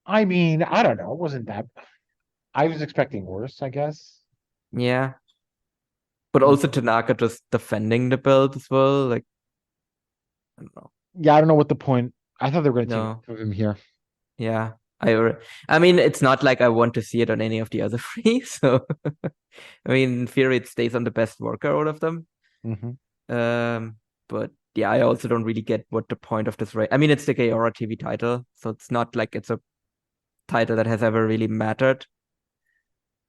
I mean, I don't know. It wasn't that. I was expecting worse, I guess. Yeah. But also Tanaka just defending the belt as well. Like, I don't know. Yeah, I don't know what the point. I thought they were going to No. take him here. Yeah. I mean, it's not like I want to see it on any of the other three. So, I mean, in theory, it stays on the best worker out of them. But yeah, I also don't really get what the point of this race. I mean, it's the Gaora TV title, so it's not like it's a title that has ever really mattered.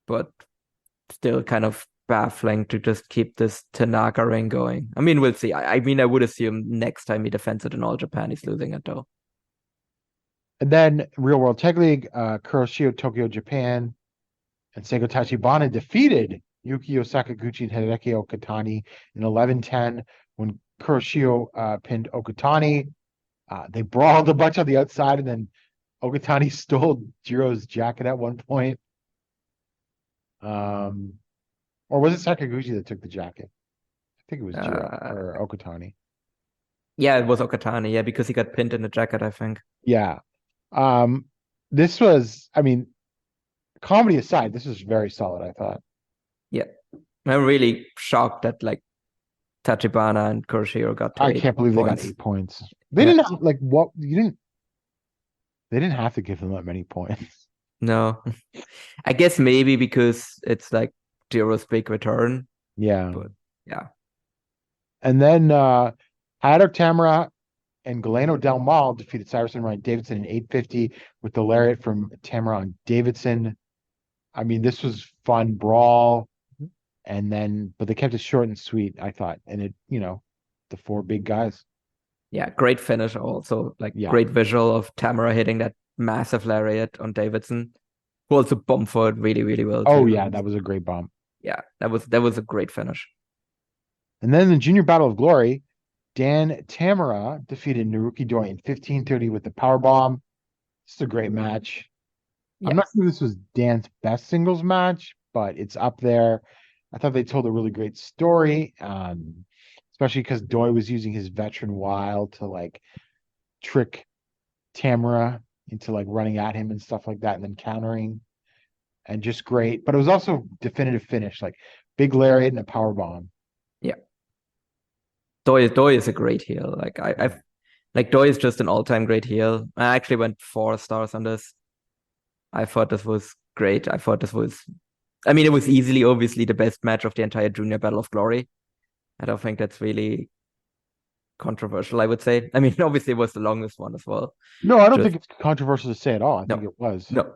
But still kind of baffling to just keep this Tanaka reign going. I mean, we'll see. I mean, I would assume next time he defends it in All Japan, he's losing it though. And then Real World Tag League, Kuroshio Tokyo Japan and Seigo Tachibana defeated Yukio Sakaguchi and Hideki Okatani in 11-10 when Kuroshio pinned Okatani. They brawled a bunch on the outside, and then Okatani stole Jiro's jacket at one point. Or was it Sakaguchi that took the jacket? I think it was Jiro or Okatani. Yeah, it was Okatani. Yeah, because he got pinned in the jacket, I think. Yeah. This was, I mean, comedy aside, this was very solid, I thought. Yeah. I'm really shocked that like Tachibana and Kuroshio got to I can't believe points. they got 8 points. They didn't have, like, what you didn't they didn't have to give them that many points. No. I guess maybe because it's like Jiro's big return. Yeah. But yeah. And then Haddock Tamara and Galeno Del Mal defeated Cyrus and Ryan Davidson in 8:50 with the lariat from Tamara on Davidson. I mean, this was fun brawl. And then, but they kept it short and sweet, I thought. And it, the 4 big guys. Yeah, great finish also. Like Yeah. great visual of Tamara hitting that massive lariat on Davidson, who also bumped for it really, really well. Oh too. yeah, that was a great bump. Yeah, that was a great finish. And then the Junior Battle of Glory, Dan Tamara defeated Naruki Doi in 15:30 with the power bomb. This is a great match. Yeah. I'm not sure this was Dan's best singles match, but it's up there. I thought they told a really great story, especially because Doi was using his veteran wild to like trick Tamara into like running at him and stuff like that, and then countering, and just great. But it was also definitive finish, like big lariat and a power bomb. Yeah, Doi is a great heel. Like I've like Doi is just an all-time great heel. I actually went 4 stars on this. I thought this was great. I mean, it was easily, obviously, the best match of the entire Junior Battle of Glory. I don't think that's really controversial, I would say. I mean, obviously, it was the longest one as well. No, I don't think it's controversial to say at all. I No. think it was. No.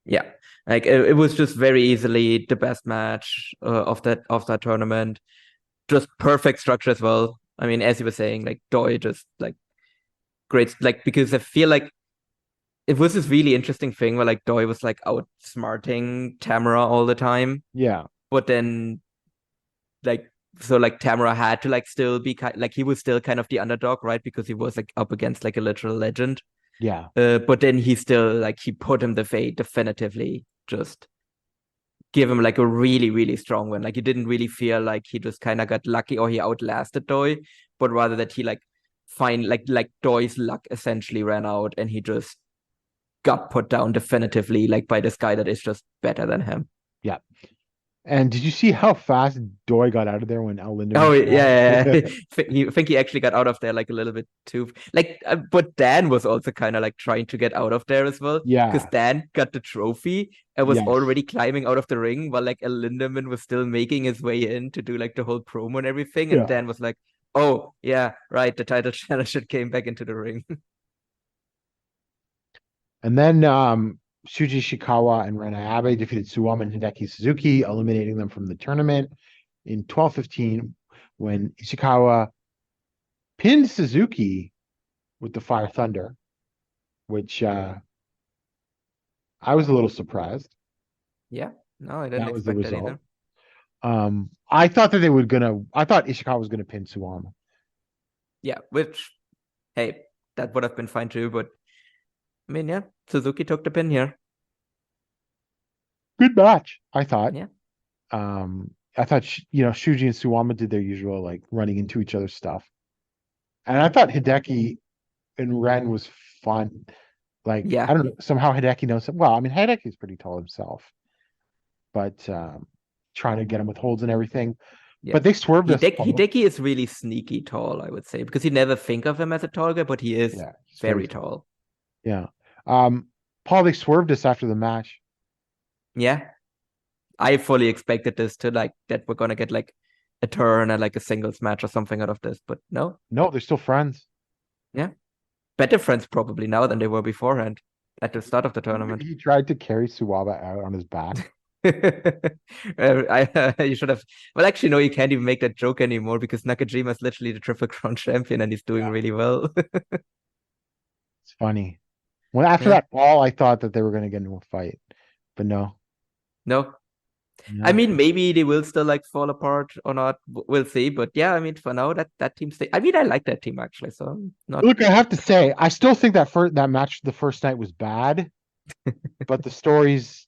Yeah. Like, it was just very easily the best match of that tournament. Just perfect structure as well. I mean, as you were saying, like, Doi just, like, great. Like, because I feel like it was this really interesting thing where like Doi was like outsmarting Tamara all the time. Yeah. But then like Tamara had to like still be like he was still kind of the underdog, right? Because he was like up against like a literal legend. Yeah. But then he still like he put him definitively just give him like a really, really strong win. Like you didn't really feel like he just kind of got lucky or he outlasted Doi, but rather that he like like Doi's luck essentially ran out and he just got put down definitively like by this guy that is just better than him. Yeah. And did you see how fast Doi got out of there when El Lindemann? Oh yeah. I think he actually got out of there like a little bit too. Like, but Dan was also kind of like trying to get out of there as well. Yeah. Because Dan got the trophy and was already climbing out of the ring while like El Lindemann was still making his way in to do like the whole promo and everything. And Dan was like, "Oh yeah, right. The title challenger came back into the ring." And then Shuji Ishikawa and Rena Abe defeated Suwama and Hideki Suzuki, eliminating them from the tournament in 12:15 when Ishikawa pinned Suzuki with the Fire Thunder, which I was a little surprised. Yeah, no, I didn't That was the expect that result. I thought that I thought Ishikawa was gonna pin Suwama. Yeah, which, hey, that would have been fine too, but I mean, yeah, Suzuki took the pin here. Good match, I thought. Yeah. I thought Shuji and Suwama did their usual like running into each other's stuff, and I thought Hideki and Ren was fun. Like Yeah. I don't know, somehow Hideki knows. Well, I mean Hideki's pretty tall himself, but trying to get him with holds and everything. Yeah. But they swerved us. Hideki is really sneaky tall, I would say, because you never think of him as a tall guy, but he is He's very tall. Yeah. Paul, they swerved us after the match. Yeah. I fully expected this to like that we're gonna get like a turn and like a singles match or something out of this, but no. No, they're still friends. Yeah. Better friends probably now than they were beforehand at the start of the tournament. He tried to carry Suwaba out on his back. You should have. Well, actually, no, you can't even make that joke anymore because Nakajima is literally the Triple Crown champion and he's doing really well. It's funny. Well, after that fall, I thought that they were going to get into a fight, but no. No. I mean, maybe they will still like fall apart or not. We'll see. But yeah, I mean, for now, that team stay. I mean, I like that team actually. So I'm not. Look, I have to say, I still think that match the first night was bad, but the stories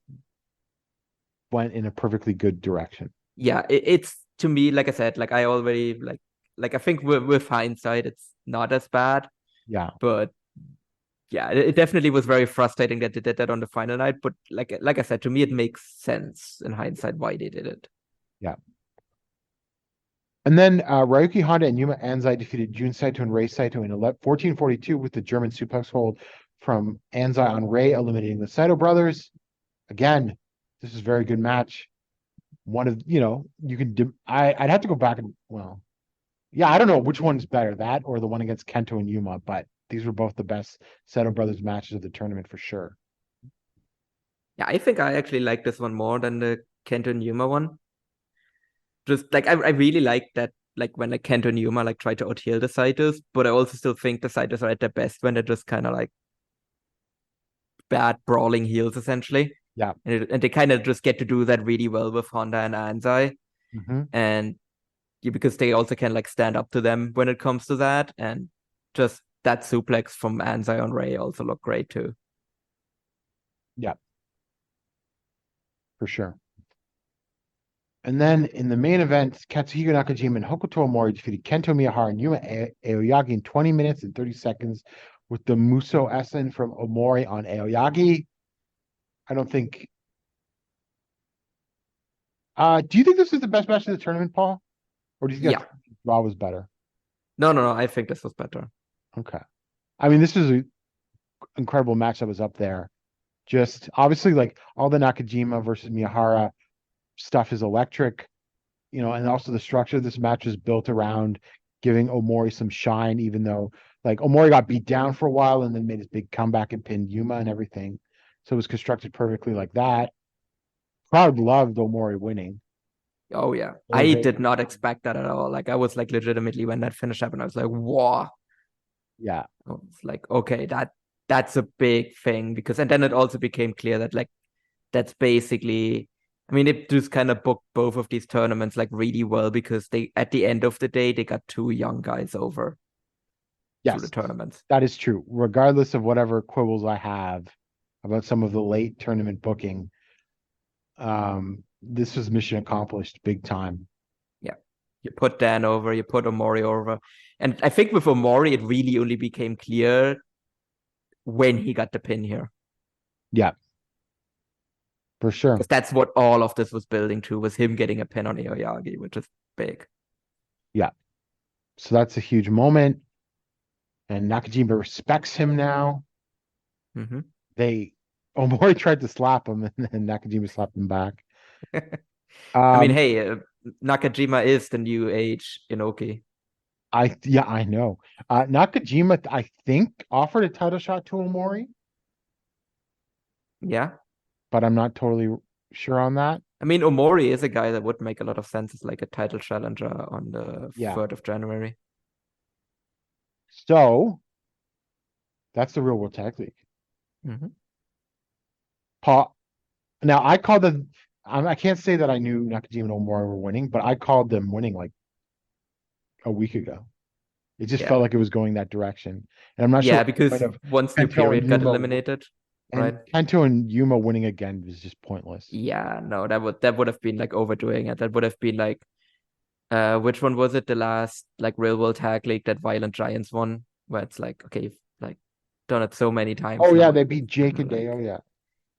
went in a perfectly good direction. Yeah, it's to me, like I said, like I already like I think with hindsight, it's not as bad. Yeah. But yeah, it definitely was very frustrating that they did that on the final night. But like I said, to me, it makes sense in hindsight why they did it. Yeah. And then Ryuki Honda and Yuma Anzai defeated Jun Saito and Rei Saito in 14:42 with the German suplex hold from Anzai on Rei, eliminating the Saito brothers. Again, this is a very good match. One of, you can, I'd have to go back and, well, yeah, I don't know which one's better, that or the one against Kento and Yuma, but these were both the best Saito brothers matches of the tournament for sure. Yeah, I think I actually like this one more than the Kento and Yuma one. Just like I really like that, like when like Kento and Yuma like try to out-heal the Saitos, but I also still think the Saitos are at their best when they're just kind of like bad brawling heels essentially. Yeah. And they kind of just get to do that really well with Honda and Anzai. Mm-hmm. And because they also can like stand up to them when it comes to that. And just that suplex from Anzai on Rei also looked great too. Yeah. For sure. And then in the main event, Katsuhiko Nakajima and Hokuto Omori defeated Kento Miyahara and Yuma Aoyagi in 20 minutes and 30 seconds with the Muso Essen from Omori on Aoyagi. I don't think. Do you think this is the best match of the tournament, Paul? Or do you think Raw was better? No. I think this was better. Okay. I mean, this is an incredible match that was up there. Just obviously, like all the Nakajima versus Miyahara stuff is electric, and also the structure of this match is built around giving Omori some shine, even though like Omori got beat down for a while and then made his big comeback and pinned Yuma and everything. So it was constructed perfectly like that. Crowd loved Omori winning. Oh yeah. I did not expect that at all. Like I was like legitimately when that finish happened, I was like, whoa. Yeah. It's like, okay, that's a big thing and then it also became clear that like that's basically, I mean, it just kind of booked both of these tournaments like really well because they at the end of the day they got two young guys over through the tournaments. That is true. Regardless of whatever quibbles I have about some of the late tournament booking, this was mission accomplished big time. Yeah. You put Dan over, you put Omori over. And I think with Omori, it really only became clear when he got the pin here. Yeah. For sure. Because that's what all of this was building to, was him getting a pin on Aoyagi, which is big. Yeah. So that's a huge moment. And Nakajima respects him now. Mm-hmm. Omori tried to slap him, and then Nakajima slapped him back. I mean, hey, Nakajima is the new age Inoki. I know. Nakajima, I think, offered a title shot to Omori. Yeah. But I'm not totally sure on that. I mean, Omori is a guy that would make a lot of sense as like a title challenger on the 3rd of January. So that's the Real World Tag League. Mm-hmm. Paul, now I call the I can't say that I knew Nakajima and Omori were winning, but I called them winning like a week ago. It just Yeah. felt like it was going that direction, and I'm not Yeah, sure because what the point of once New Kento and Period got Yuma eliminated, right? and Kento and Yuma winning again was just pointless. Yeah, no, that would have been like overdoing it. That would have been like, which one was it? The last like real world tag league that Violent Giants won, where it's like, okay, you've, like done it so many times Oh yeah, now. they beat Jake and Like, Dale. Yeah,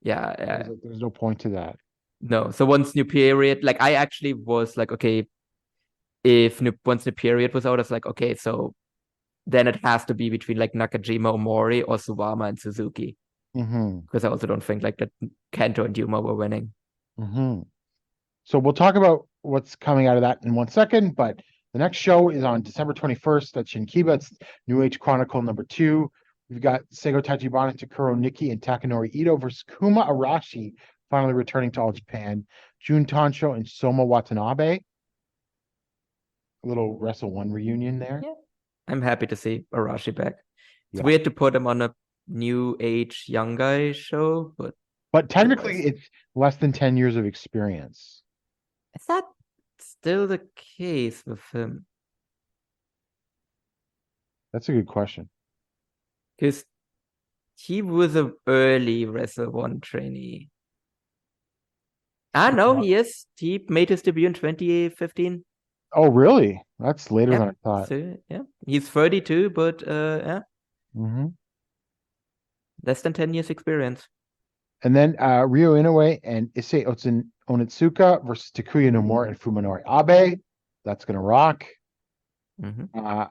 yeah. there's no point to that. No, so once New Period, like I actually was like, okay, once New Period was out, I was like, okay, so then it has to be between like Nakajima, Omori, or Suwama and Suzuki. Mm-hmm. Because I also don't think like that Kento and Yuma were winning. Mm-hmm. So we'll talk about what's coming out of that in 1 second, but the next show is on December 21st at Shinkiba. It's New Age Chronicle #2. We've got Seigo Tachibana, Takuro Nikki, and Takanori Ito versus Kuma Arashi, finally returning to All Japan. Jun Tansho and Soma Watanabe. A little Wrestle 1 reunion there. Yeah. I'm happy to see Arashi back. It's Yeah. weird to put him on a new age young guy show, But technically, it's less than 10 years of experience. is that still the case with him? That's a good question. Because he was an early Wrestle 1 trainee. No, he is. He made his debut in 2015. Oh, really? That's later Yeah. than I thought. So yeah, he's 32, but yeah, Mm-hmm. less than 10 years experience. And then Ryo Inoue and Issei Onitsuka versus Takuya Nomura and Fuminori Abe. That's going to rock. Mm-hmm.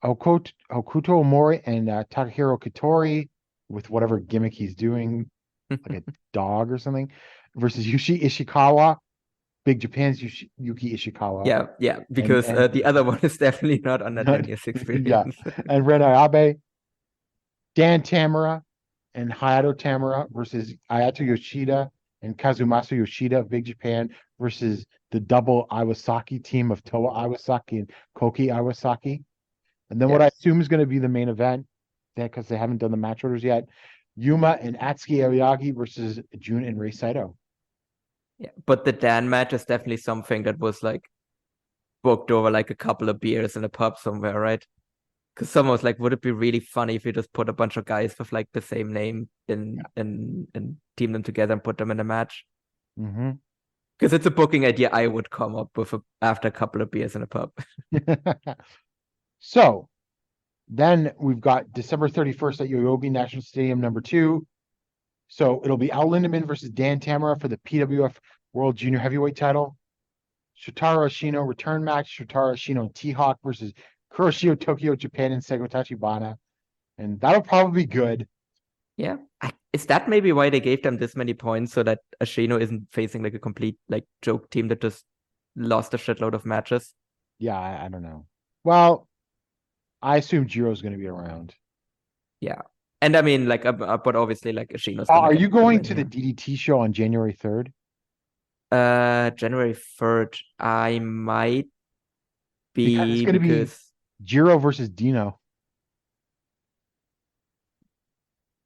Hokuto Omori and Takahiro Katori with whatever gimmick he's doing, like a dog or something, versus Yushi Ishikawa, Big Japan's Yuki Ishikawa. Yeah, because And the other one is definitely not under 10 years experience. Yeah, and Renai Abe, Dan Tamura, and Hayato Tamura versus Ayato Yoshida and Kazumasa Yoshida, Big Japan, versus the double Iwasaki team of Toa Iwasaki and Koki Iwasaki. And then what I assume is going to be the main event, because they haven't done the match orders yet, Yuma and Atsuki Aoyagi versus Jun and Rei Saito. Yeah, but the Dan match is definitely something that was like booked over like a couple of beers in a pub somewhere, right? Because someone was like, would it be really funny if you just put a bunch of guys with like the same name and team them together and put them in a match? Mm-hmm. Because it's a booking idea I would come up with after a couple of beers in a pub. So then we've got December 31st at Yoyogi National Stadium #2. So it'll be Al Lindemann versus Dan Tamura for the PWF World Junior Heavyweight title. Shotaro Ashino return match. Shotaro Ashino and T-Hawk versus Kuroshio Tokyo Japan and Seigo Tachibana. And that'll probably be good. Yeah. Is that maybe why they gave them this many points, so that Ashino isn't facing like a complete like joke team that just lost a shitload of matches? Yeah, I don't know. Well, I assume Jiro's going to be around. Yeah. And I mean, like, but obviously, like, Ashino's Are you going to the DDT show on January 3rd? January 3rd, I might be, Because it's going to be Jiro versus Dino.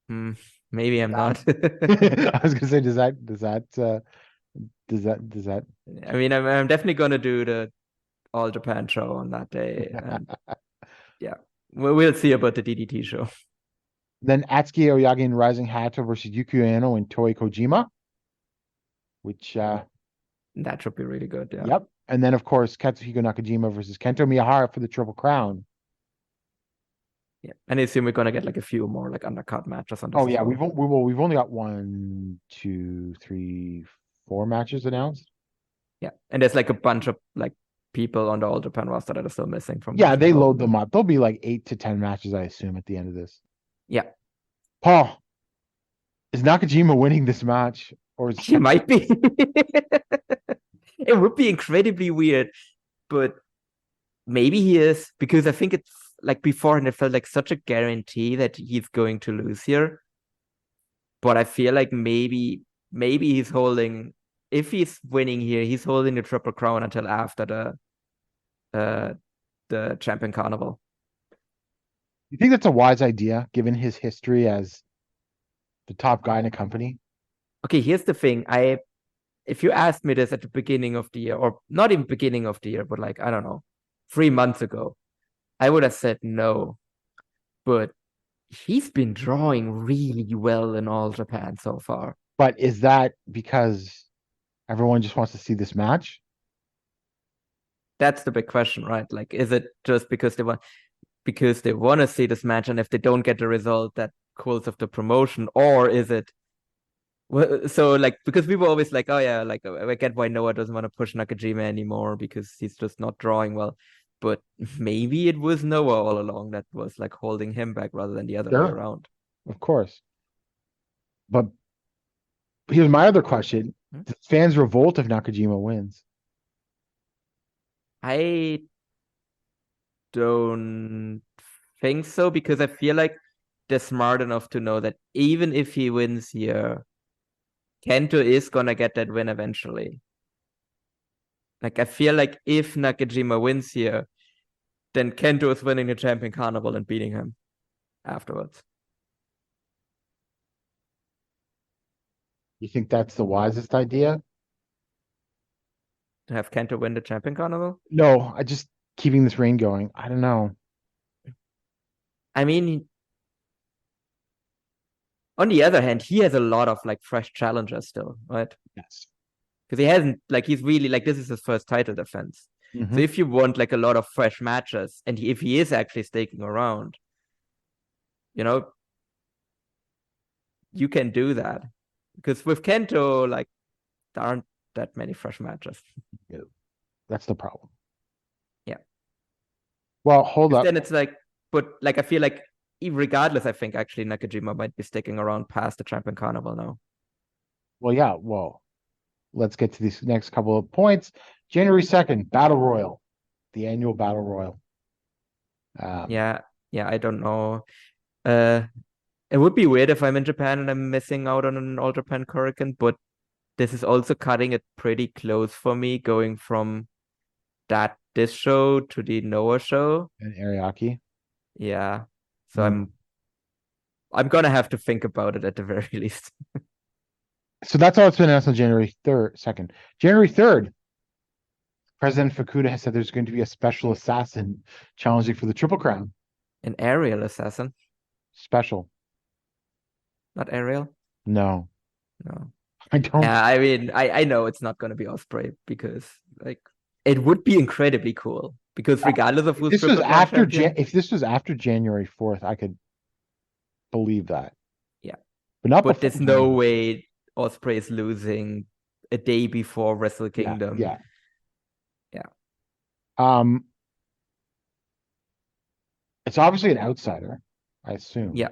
Maybe I'm not. I was gonna say, does that? I mean, I'm definitely gonna do the All Japan show on that day, and yeah, we'll see about the DDT show. Then Atsuki Aoyagi and Rising Hayato versus Yuki Ueno and Toei Kojima, which that should be really good. Yeah. Yep. And then of course Katsuhiko Nakajima versus Kento Miyahara for the Triple Crown. Yeah, and I assume we're gonna get like a few more like undercard matches on this. Oh yeah, we've only got 1, 2, 3, 4 matches announced. Yeah, and there's like a bunch of like people on the All Japan roster that are still missing from. Yeah, they load them up. There'll be like 8 to 10 matches, I assume, at the end of this. Yeah. Paul, is Nakajima winning this match, or is he might be? It would be incredibly weird, but maybe he is, because I think it's like before and it felt like such a guarantee that he's going to lose here. But I feel like maybe he's holding, if he's winning here, he's holding the Triple Crown until after the Champion Carnival. You think that's a wise idea, given his history as the top guy in a company? Okay, here's the thing. if you asked me this at the beginning of the year, or not even beginning of the year, but like, I don't know, 3 months ago, I would have said no. But he's been drawing really well in All Japan so far. But is that because everyone just wants to see this match? That's the big question, right? Like, is it just because they want to see this match, and if they don't get the result, that cools off the promotion, or is it? Well, so like, because we were always like, oh yeah, like I get why Noah doesn't want to push Nakajima anymore because he's just not drawing well. But maybe it was Noah all along that was like holding him back rather than the other way Sure. around. Of course. But here's my other question. Do fans revolt if Nakajima wins? I don't think so, because I feel like they're smart enough to know that even if he wins here, Kento is gonna get that win eventually. Like, I feel like if Nakajima wins here, then Kento is winning the Champion Carnival and beating him afterwards. You think that's the wisest idea? To have Kento win the Champion Carnival? No, I just keeping this reign going. I don't know. I mean, on the other hand, he has a lot of like fresh challengers still, right? Yes. Because he hasn't, like, he's really like, this is his first title defense. Mhm. So if you want like a lot of fresh matches, and if he is actually staking around, you know, you can do that. Because with Kento, like, there aren't that many fresh matches. That's the problem. Yeah. Well, hold up. Then it's like, but like, I feel like regardless, I think actually Nakajima might be sticking around past the Champion Carnival now. Well, yeah. Well, let's get to these next couple of points. January 2nd, Battle Royal, the annual Battle Royal. Yeah, I don't know. It would be weird if I'm in Japan and I'm missing out on an All Japan Korakuen, but this is also cutting it pretty close for me, going from this show to the Noah show. And Ariake. Yeah. So I'm gonna have to think about it at the very least. So that's all it's been announced on January 2nd. January 3rd, President Fukuda has said there's going to be a special assassin challenging for the Triple Crown. An aerial assassin? Special. Not aerial? No. No. I don't. Yeah, I mean, I know it's not gonna be Osprey, because like it would be incredibly cool. Because regardless of who's This was Triple Crown after champion, if this was after January 4th, I could believe that. Yeah. But not but before there's no January. way Osprey is losing a day before Wrestle Kingdom. Yeah. Yeah. It's obviously an outsider, I assume. Yeah.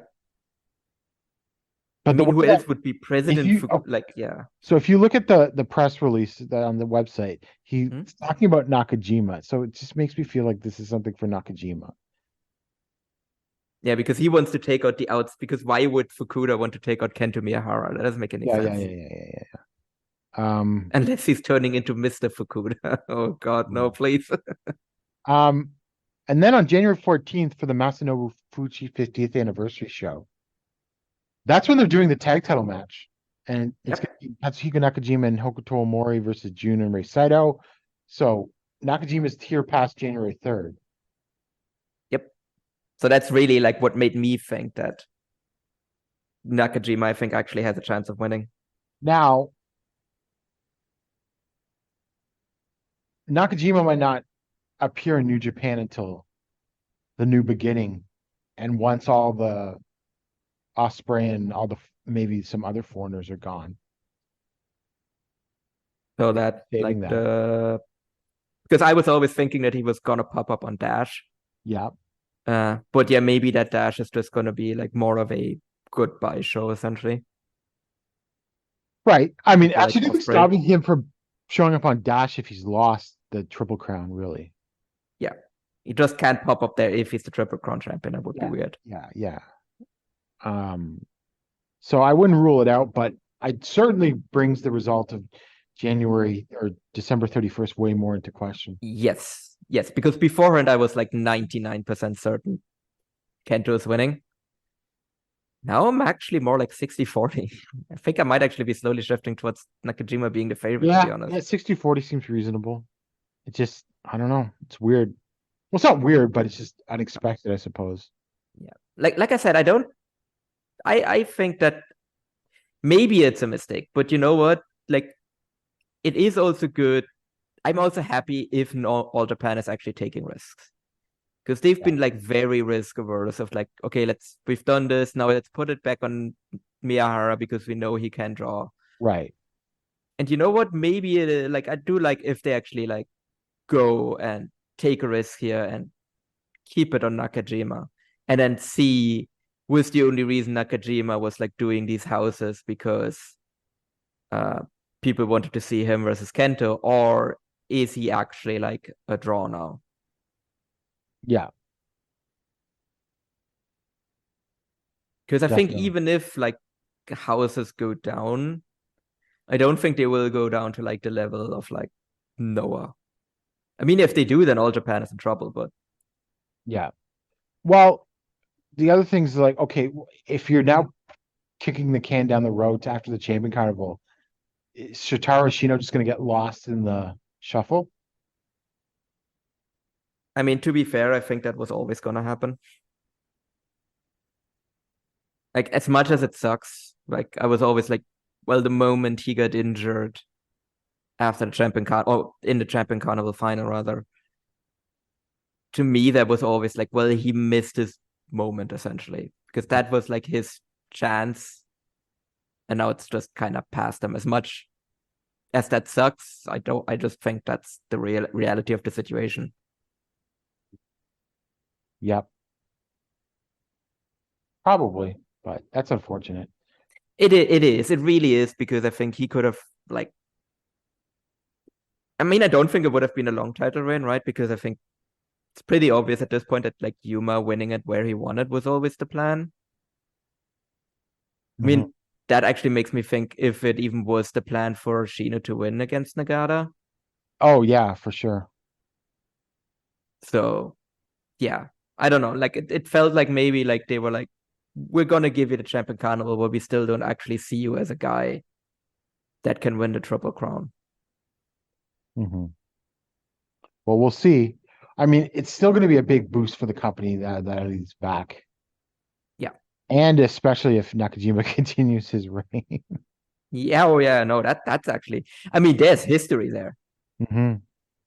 But I mean, the who way else that- would be president? you- Yeah. So if you look at the press release on the website, he's Hmm? talking about Nakajima. So it just makes me feel like this is something for Nakajima. Yeah, because he wants to take out the outs. Because why would Fukuda want to take out Kento Miyahara? That doesn't make any sense. Yeah. Unless he's turning into Mr. Fukuda. Oh God, no, please. And then on January 14th for the Masanobu Fuji 50th anniversary show, that's when they're doing the tag title match. And it's Yep. gonna be Katsuhiko Nakajima and Hokuto Omori versus Jun and Rei Saito. So Nakajima's here past January 3rd. Yep. So that's really like what made me think that Nakajima, I think, actually has a chance of winning. Now, Nakajima might not appear in New Japan until the New Beginning, and once all the Osprey and all the maybe some other foreigners are gone. So that Saving like that. because I was always thinking that he was gonna pop up on Dash. Yeah. But yeah, maybe that Dash is just gonna be like more of a goodbye show, essentially. Right. I mean, Like actually, nothing's Osprey. stopping him from showing up on Dash if he's lost the Triple Crown, really. Yeah. He just can't pop up there if he's the Triple Crown champion. That would be weird. Yeah. So I wouldn't rule it out, but it certainly brings the result of January or December 31st way more into question. Yes, because beforehand I was like 99% certain Kento is winning. Now I'm actually more like 60-40. I think I might actually be slowly shifting towards Nakajima being the favorite, to be Yeah, honest. 60-40 seems reasonable. It just, I don't know. It's weird. Well, it's not weird, but it's just unexpected, I suppose. Yeah. Like I said, I think that maybe it's a mistake, but you know what? Like, it is also good. I'm also happy if not all Japan is actually taking risks. Because they've been like very risk averse of like, okay, we've done this, now let's put it back on Miyahara because we know he can draw. Right. And you know what? Maybe like I do like if they actually like go and take a risk here and keep it on Nakajima, and then see was the only reason Nakajima was like doing these houses because people wanted to see him versus Kento, or is he actually like a draw now? Yeah. Because I think Definitely. even if like houses go down, I don't think they will go down to like the level of like Noah. I mean, if they do, then all Japan is in trouble. But Yeah. Well, the other things like, okay, if you're now kicking the can down the road to after the Champion Carnival, is Shotaro Ashino just going to get lost in the shuffle? I mean, to be fair, I think that was always gonna happen. Like as much as it sucks, like I was always like, well, the moment he got injured after the in the Champion Carnival final, rather, to me that was always like, well, he missed his moment essentially because that was like his chance, and now it's just kind of past him. As much as that sucks, I just think that's the reality of the situation. Yep. Probably, but that's unfortunate. It is. It really is, because I think he could have like. I mean, I don't think it would have been a long title reign, right? Because I think it's pretty obvious at this point that like Yuma winning it where he wanted was always the plan. I mean, that actually makes me think if it even was the plan for Shino to win against Nagata. Oh yeah, for sure. So yeah, I don't know. Like it felt like maybe like they were like, we're gonna give you the Champion Carnival, but we still don't actually see you as a guy that can win the Triple Crown. Well, we'll see. I mean, it's still going to be a big boost for the company that he's back. Yeah. And especially if Nakajima continues his reign. Yeah, oh yeah, no, that's actually. I mean, there's history there.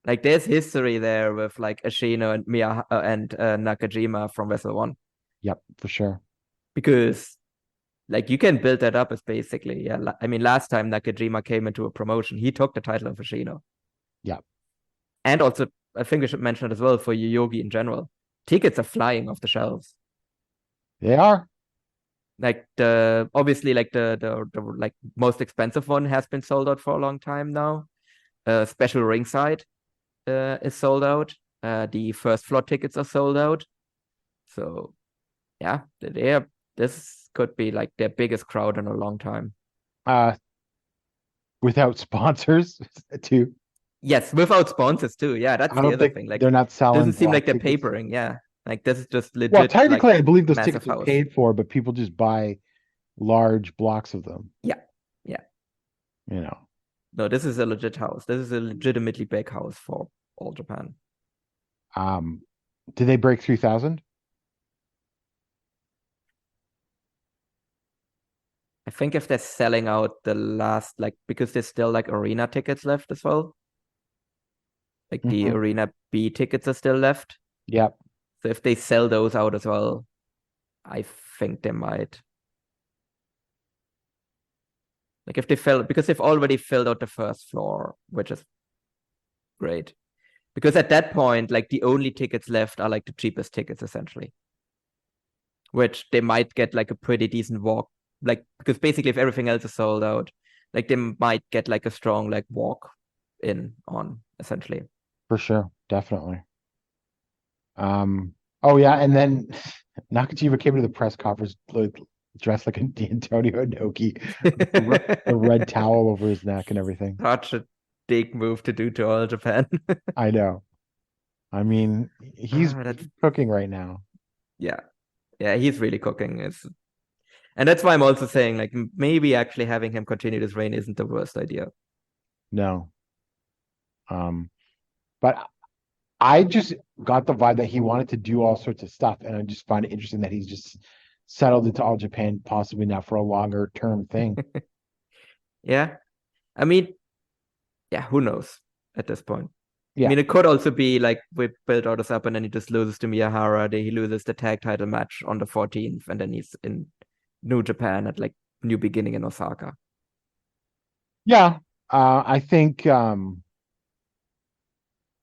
Like there's history there with like Ashino and Nakajima from Wrestle 1. Yep, for sure. Because like you can build that up as basically, yeah. I mean, last time Nakajima came into a promotion, he took the title of Ashino. Yep. And also, I think we should mention it as well for Yoyogi in general. Tickets are flying off the shelves. They are. Like obviously like the like most expensive one has been sold out for a long time now. Special ringside is sold out. The first floor tickets are sold out. So yeah, this could be like their biggest crowd in a long time. Without sponsors too. Yes, without sponsors too. Yeah, that's the other thing. Like they're not selling. Doesn't seem like they're tickets. papering. Yeah, like this is just legit. Well, technically, like, I believe those massive tickets are house. paid for, but people just buy large blocks of them. Yeah. You know. No, this is a legit house. This is a legitimately big house for All Japan. Did they break 3,000? I think if they're selling out the last, like, because there's still like arena tickets left as well. Like the arena B tickets are still left. Yep. So if they sell those out as well, I think they might. Like if they because they've already filled out the first floor, which is great. Because at that point, like the only tickets left are like the cheapest tickets essentially. Which they might get like a pretty decent walk. Like, because basically if everything else is sold out, like they might get like a strong like walk in on essentially. For sure, definitely. Oh yeah, and then Nakajima came to the press conference dressed like Antonio Inoki, the red towel over his neck and everything. Such a big move to do to All Japan. I know. I mean, he's cooking right now. Yeah, he's really cooking. And that's why I'm also saying, like, maybe actually having him continue this reign isn't the worst idea. No. But I just got the vibe that he wanted to do all sorts of stuff, and I just find it interesting that he's just settled into All Japan possibly now for a longer term thing. Yeah. I mean, yeah, who knows at this point? Yeah. I mean, it could also be like we build all this up and then he just loses to Miyahara. Then he loses the tag title match on the 14th, and then he's in New Japan at like New Beginning in Osaka. Yeah. I think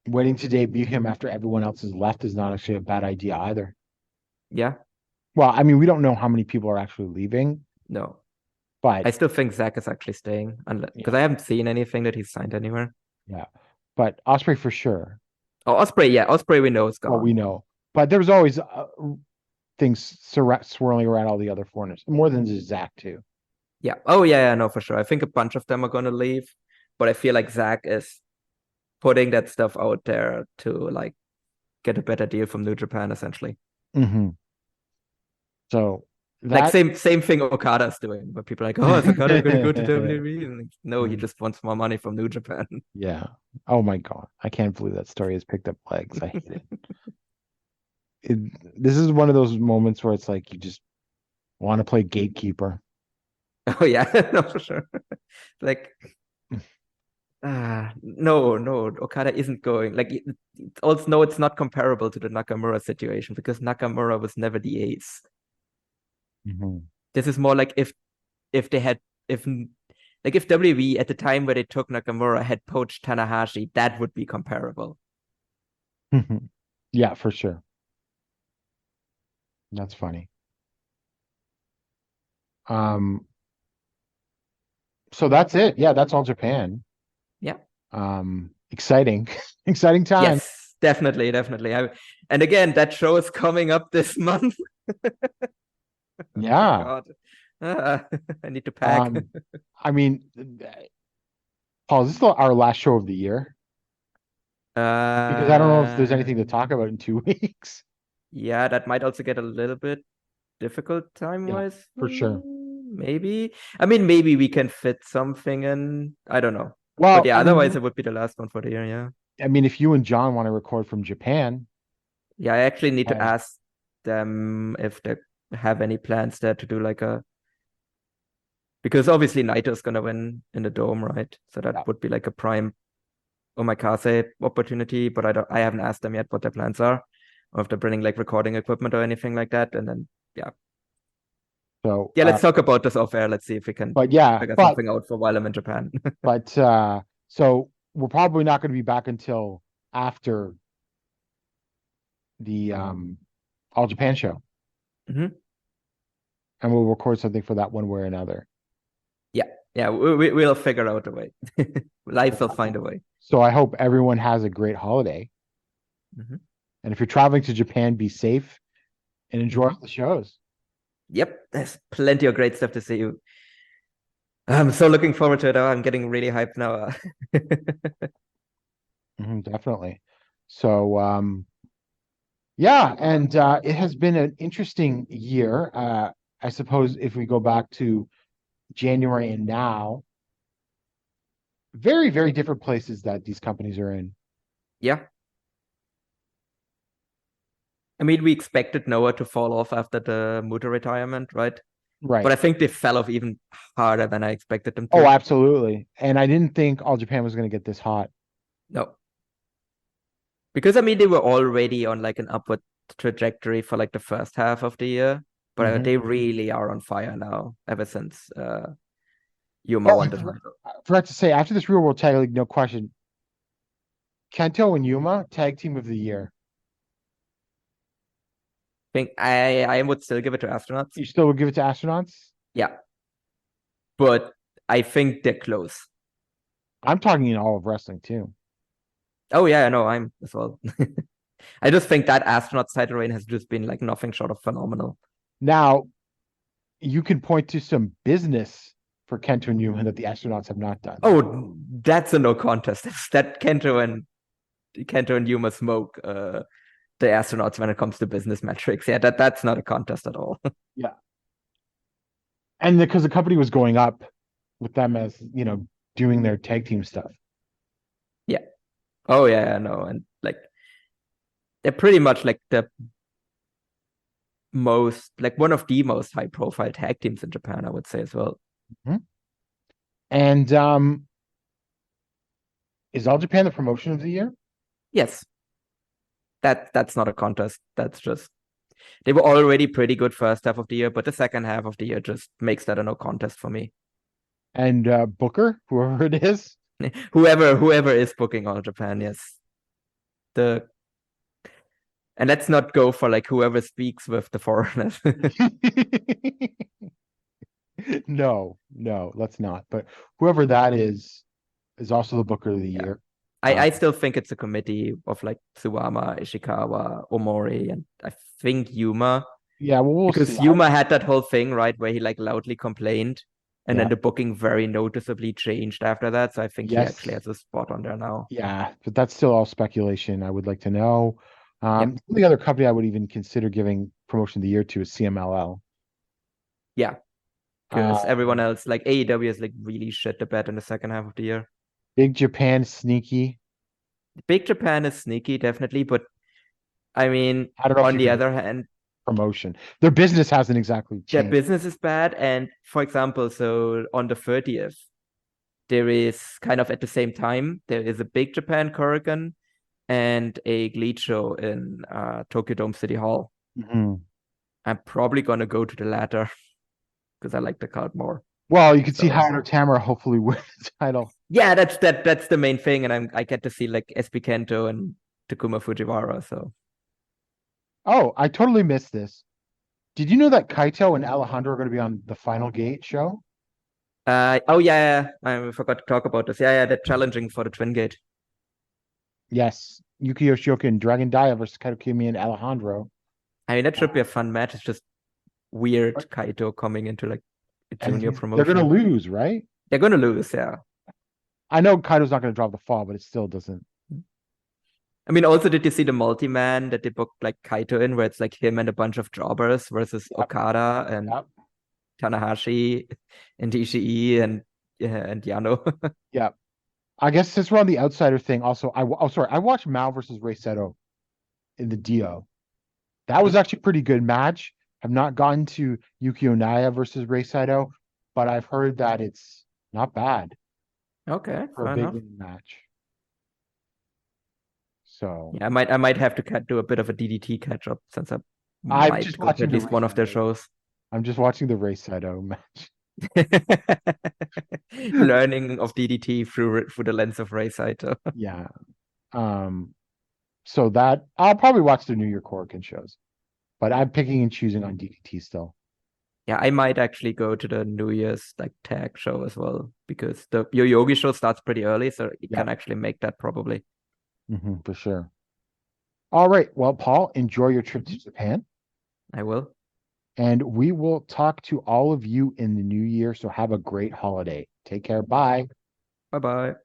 waiting to debut him after everyone else has left is not actually a bad idea either. Yeah. Well, I mean, we don't know how many people are actually leaving, No. but I still think Zach is actually staying, because I haven't seen anything that he's signed anywhere. yeah. But Osprey for sure. Oh, Osprey, yeah, Osprey we know is gone. Well, we know. But there's always things swirling around all the other foreigners, more than just Zach too. Yeah. Oh, yeah, no, for sure. I think a bunch of them are going to leave, but I feel like Zach is putting that stuff out there to like get a better deal from New Japan, essentially. Mm-hmm. So like same thing Okada's doing, where people are like, oh, is Okada going to go to WWE? And like, no, he just wants more money from New Japan. Yeah. Oh my God. I can't believe that story has picked up legs. I hate it. This is one of those moments where it's like you just want to play gatekeeper. Oh yeah, no, for sure. Like, no, Okada isn't going. Like, it's also, no, it's not comparable to the Nakamura situation because Nakamura was never the ace. Mm-hmm. This is more like if WWE at the time where they took Nakamura had poached Tanahashi, that would be comparable. Yeah, for sure. That's funny. So that's it. Yeah, that's All Japan. Yeah. Exciting. Exciting time. Yes, definitely. And again, that show is coming up this month. Yeah. I need to pack. I mean, Paul, is this our last show of the year? Because I don't know if there's anything to talk about in 2 weeks. Yeah, that might also get a little bit difficult time-wise. For sure. Maybe. I mean, maybe we can fit something in. I don't know. Well, but yeah, otherwise it would be the last one for the year, yeah. I mean, if you and John want to record from Japan. Yeah, I actually need to ask them if they have any plans there to do like because obviously Naito's gonna win in the Dome, right? So that would be like a prime omakase opportunity, but I haven't asked them yet what their plans are, or if they're bringing like recording equipment or anything like that. And then So yeah, let's talk about this off air. Let's see if we can figure something out for while I'm in Japan. But so we're probably not going to be back until after the All Japan show. Mm-hmm. And we'll record something for that one way or another. Yeah, we'll figure out a way. Life will find a way. So I hope everyone has a great holiday. Mm-hmm. And if you're traveling to Japan, be safe and enjoy the shows. Yep, there's plenty of great stuff to see you. I'm so looking forward to it. I'm getting really hyped now. Definitely. So, yeah, and it has been an interesting year. I suppose if we go back to January and now, very, very different places that these companies are in. Yeah. I mean, we expected Noah to fall off after the Muta retirement, right? Right. But I think they fell off even harder than I expected them to. Oh, absolutely. And I didn't think All Japan was going to get this hot. No. Because, I mean, they were already on like an upward trajectory for like the first half of the year. But they really are on fire now, ever since Yuma won the title. I forgot to say, after this Real World Tag League, no question, Kento and Yuma, Tag Team of the Year. I would still give it to Astronauts. You still would give it to Astronauts? Yeah. But I think they're close. I'm talking in all of wrestling, too. Oh, yeah, no, I'm as well. I just think that Astronauts title reign has just been like nothing short of phenomenal. Now, you can point to some business for Kento and Yuma that the Astronauts have not done. Oh, that's a no contest. It's that Kento and Yuma smoke the Astronauts when it comes to business metrics. Yeah, that's not a contest at all. Yeah. And because the company was going up with them as, doing their tag team stuff. Yeah. Oh yeah, I know. And like they're pretty much like the most, like one of the most high profile tag teams in Japan, I would say as well. And is All Japan the promotion of the year? Yes. That's not a contest. That's just they were already pretty good first half of the year, but the second half of the year just makes that a no contest for me. And Booker, whoever it is. Whoever is booking All Japan, yes. And let's not go for like whoever speaks with the foreigners. No, let's not. But whoever that is also the Booker of the year. I still think it's a committee of like Suwama, Ishikawa, Omori, and I think Yuma. Yeah, well, we'll because see. Yuma had that whole thing, right, where he like loudly complained, and then the booking very noticeably changed after that. So I think he actually has a spot on there now. Yeah, but that's still all speculation. I would like to know. The other company I would even consider giving promotion of the year to is CMLL. Yeah, because everyone else, like AEW, is like really shit the bed in the second half of the year. Big Japan sneaky. Big Japan is sneaky, definitely, but I mean, I don't know on the other hand, promotion. Their business hasn't exactly changed. Their business is bad, and for example, so on the 30th, there is kind of at the same time, there is a Big Japan Korakuen and a GLEAT show in Tokyo Dome City Hall. I'm probably gonna go to the latter because I like the card more. Well, you can see Hayato Tamura hopefully win the title. Yeah, that's the main thing, and I get to see like SB Kento and Takuma Fujiwara. So, oh, I totally missed this. Did you know that Kaito and Alejandro are going to be on the Final Gate show? Oh yeah, I forgot to talk about this. Yeah, they're challenging for the Twin Gate. Yes, Yuki Yoshioka and Dragon Dia versus Kaito Kiyomiya and Alejandro. I mean, that should be a fun match. It's just weird Kaito coming into like a junior promotion. They're going to lose, right? They're going to lose, yeah. I know Kaito's not going to drop the fall, but it still doesn't. I mean, also, did you see the multi-man that they booked like Kaito in, where it's like him and a bunch of jobbers versus Okada and Tanahashi and Ishii and Yano? Yeah. I guess since we're on the outsider thing, also, I watched Mao versus Rei Seto in the Dio. That was actually a pretty good match. I've not gotten to Yuki Onaya versus Rei Seto, but I've heard that it's not bad. Okay, for a big match. So yeah, I might have to do a bit of a DDT catch up since I'm just watching at least one of their shows. I'm just watching the Rei Seto match. Learning of DDT through the lens of Rei Seto. Yeah. So that I'll probably watch the New Year Korakuen shows, but I'm picking and choosing on DDT still. Yeah, I might actually go to the New Year's like tag show as well, because the Yoyogi show starts pretty early, so you can actually make that probably. For sure. All right. Well, Paul, enjoy your trip to Japan. I will. And we will talk to all of you in the new year. So have a great holiday. Take care. Bye. Bye-bye.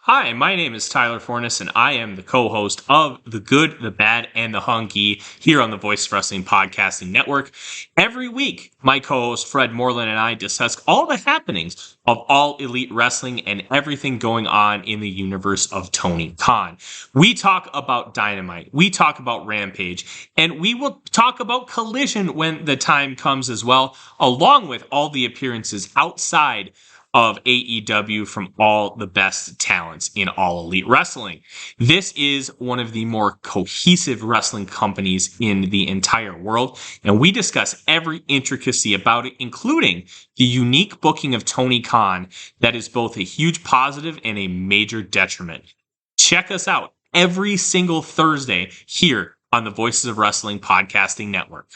Hi, my name is Tyler Fornes, and I am the co-host of The Good, the Bad, and the Hunky here on the Voice of Wrestling Podcasting Network. Every week, my co-host Fred Moreland and I discuss all the happenings of All Elite Wrestling and everything going on in the universe of Tony Khan. We talk about Dynamite, we talk about Rampage, and we will talk about Collision when the time comes as well, along with all the appearances outside of AEW from all the best talents in All Elite Wrestling. This is one of the more cohesive wrestling companies in the entire world, and we discuss every intricacy about it, including the unique booking of Tony Khan that is both a huge positive and a major detriment. Check us out every single Thursday here on the Voices of Wrestling Podcasting Network.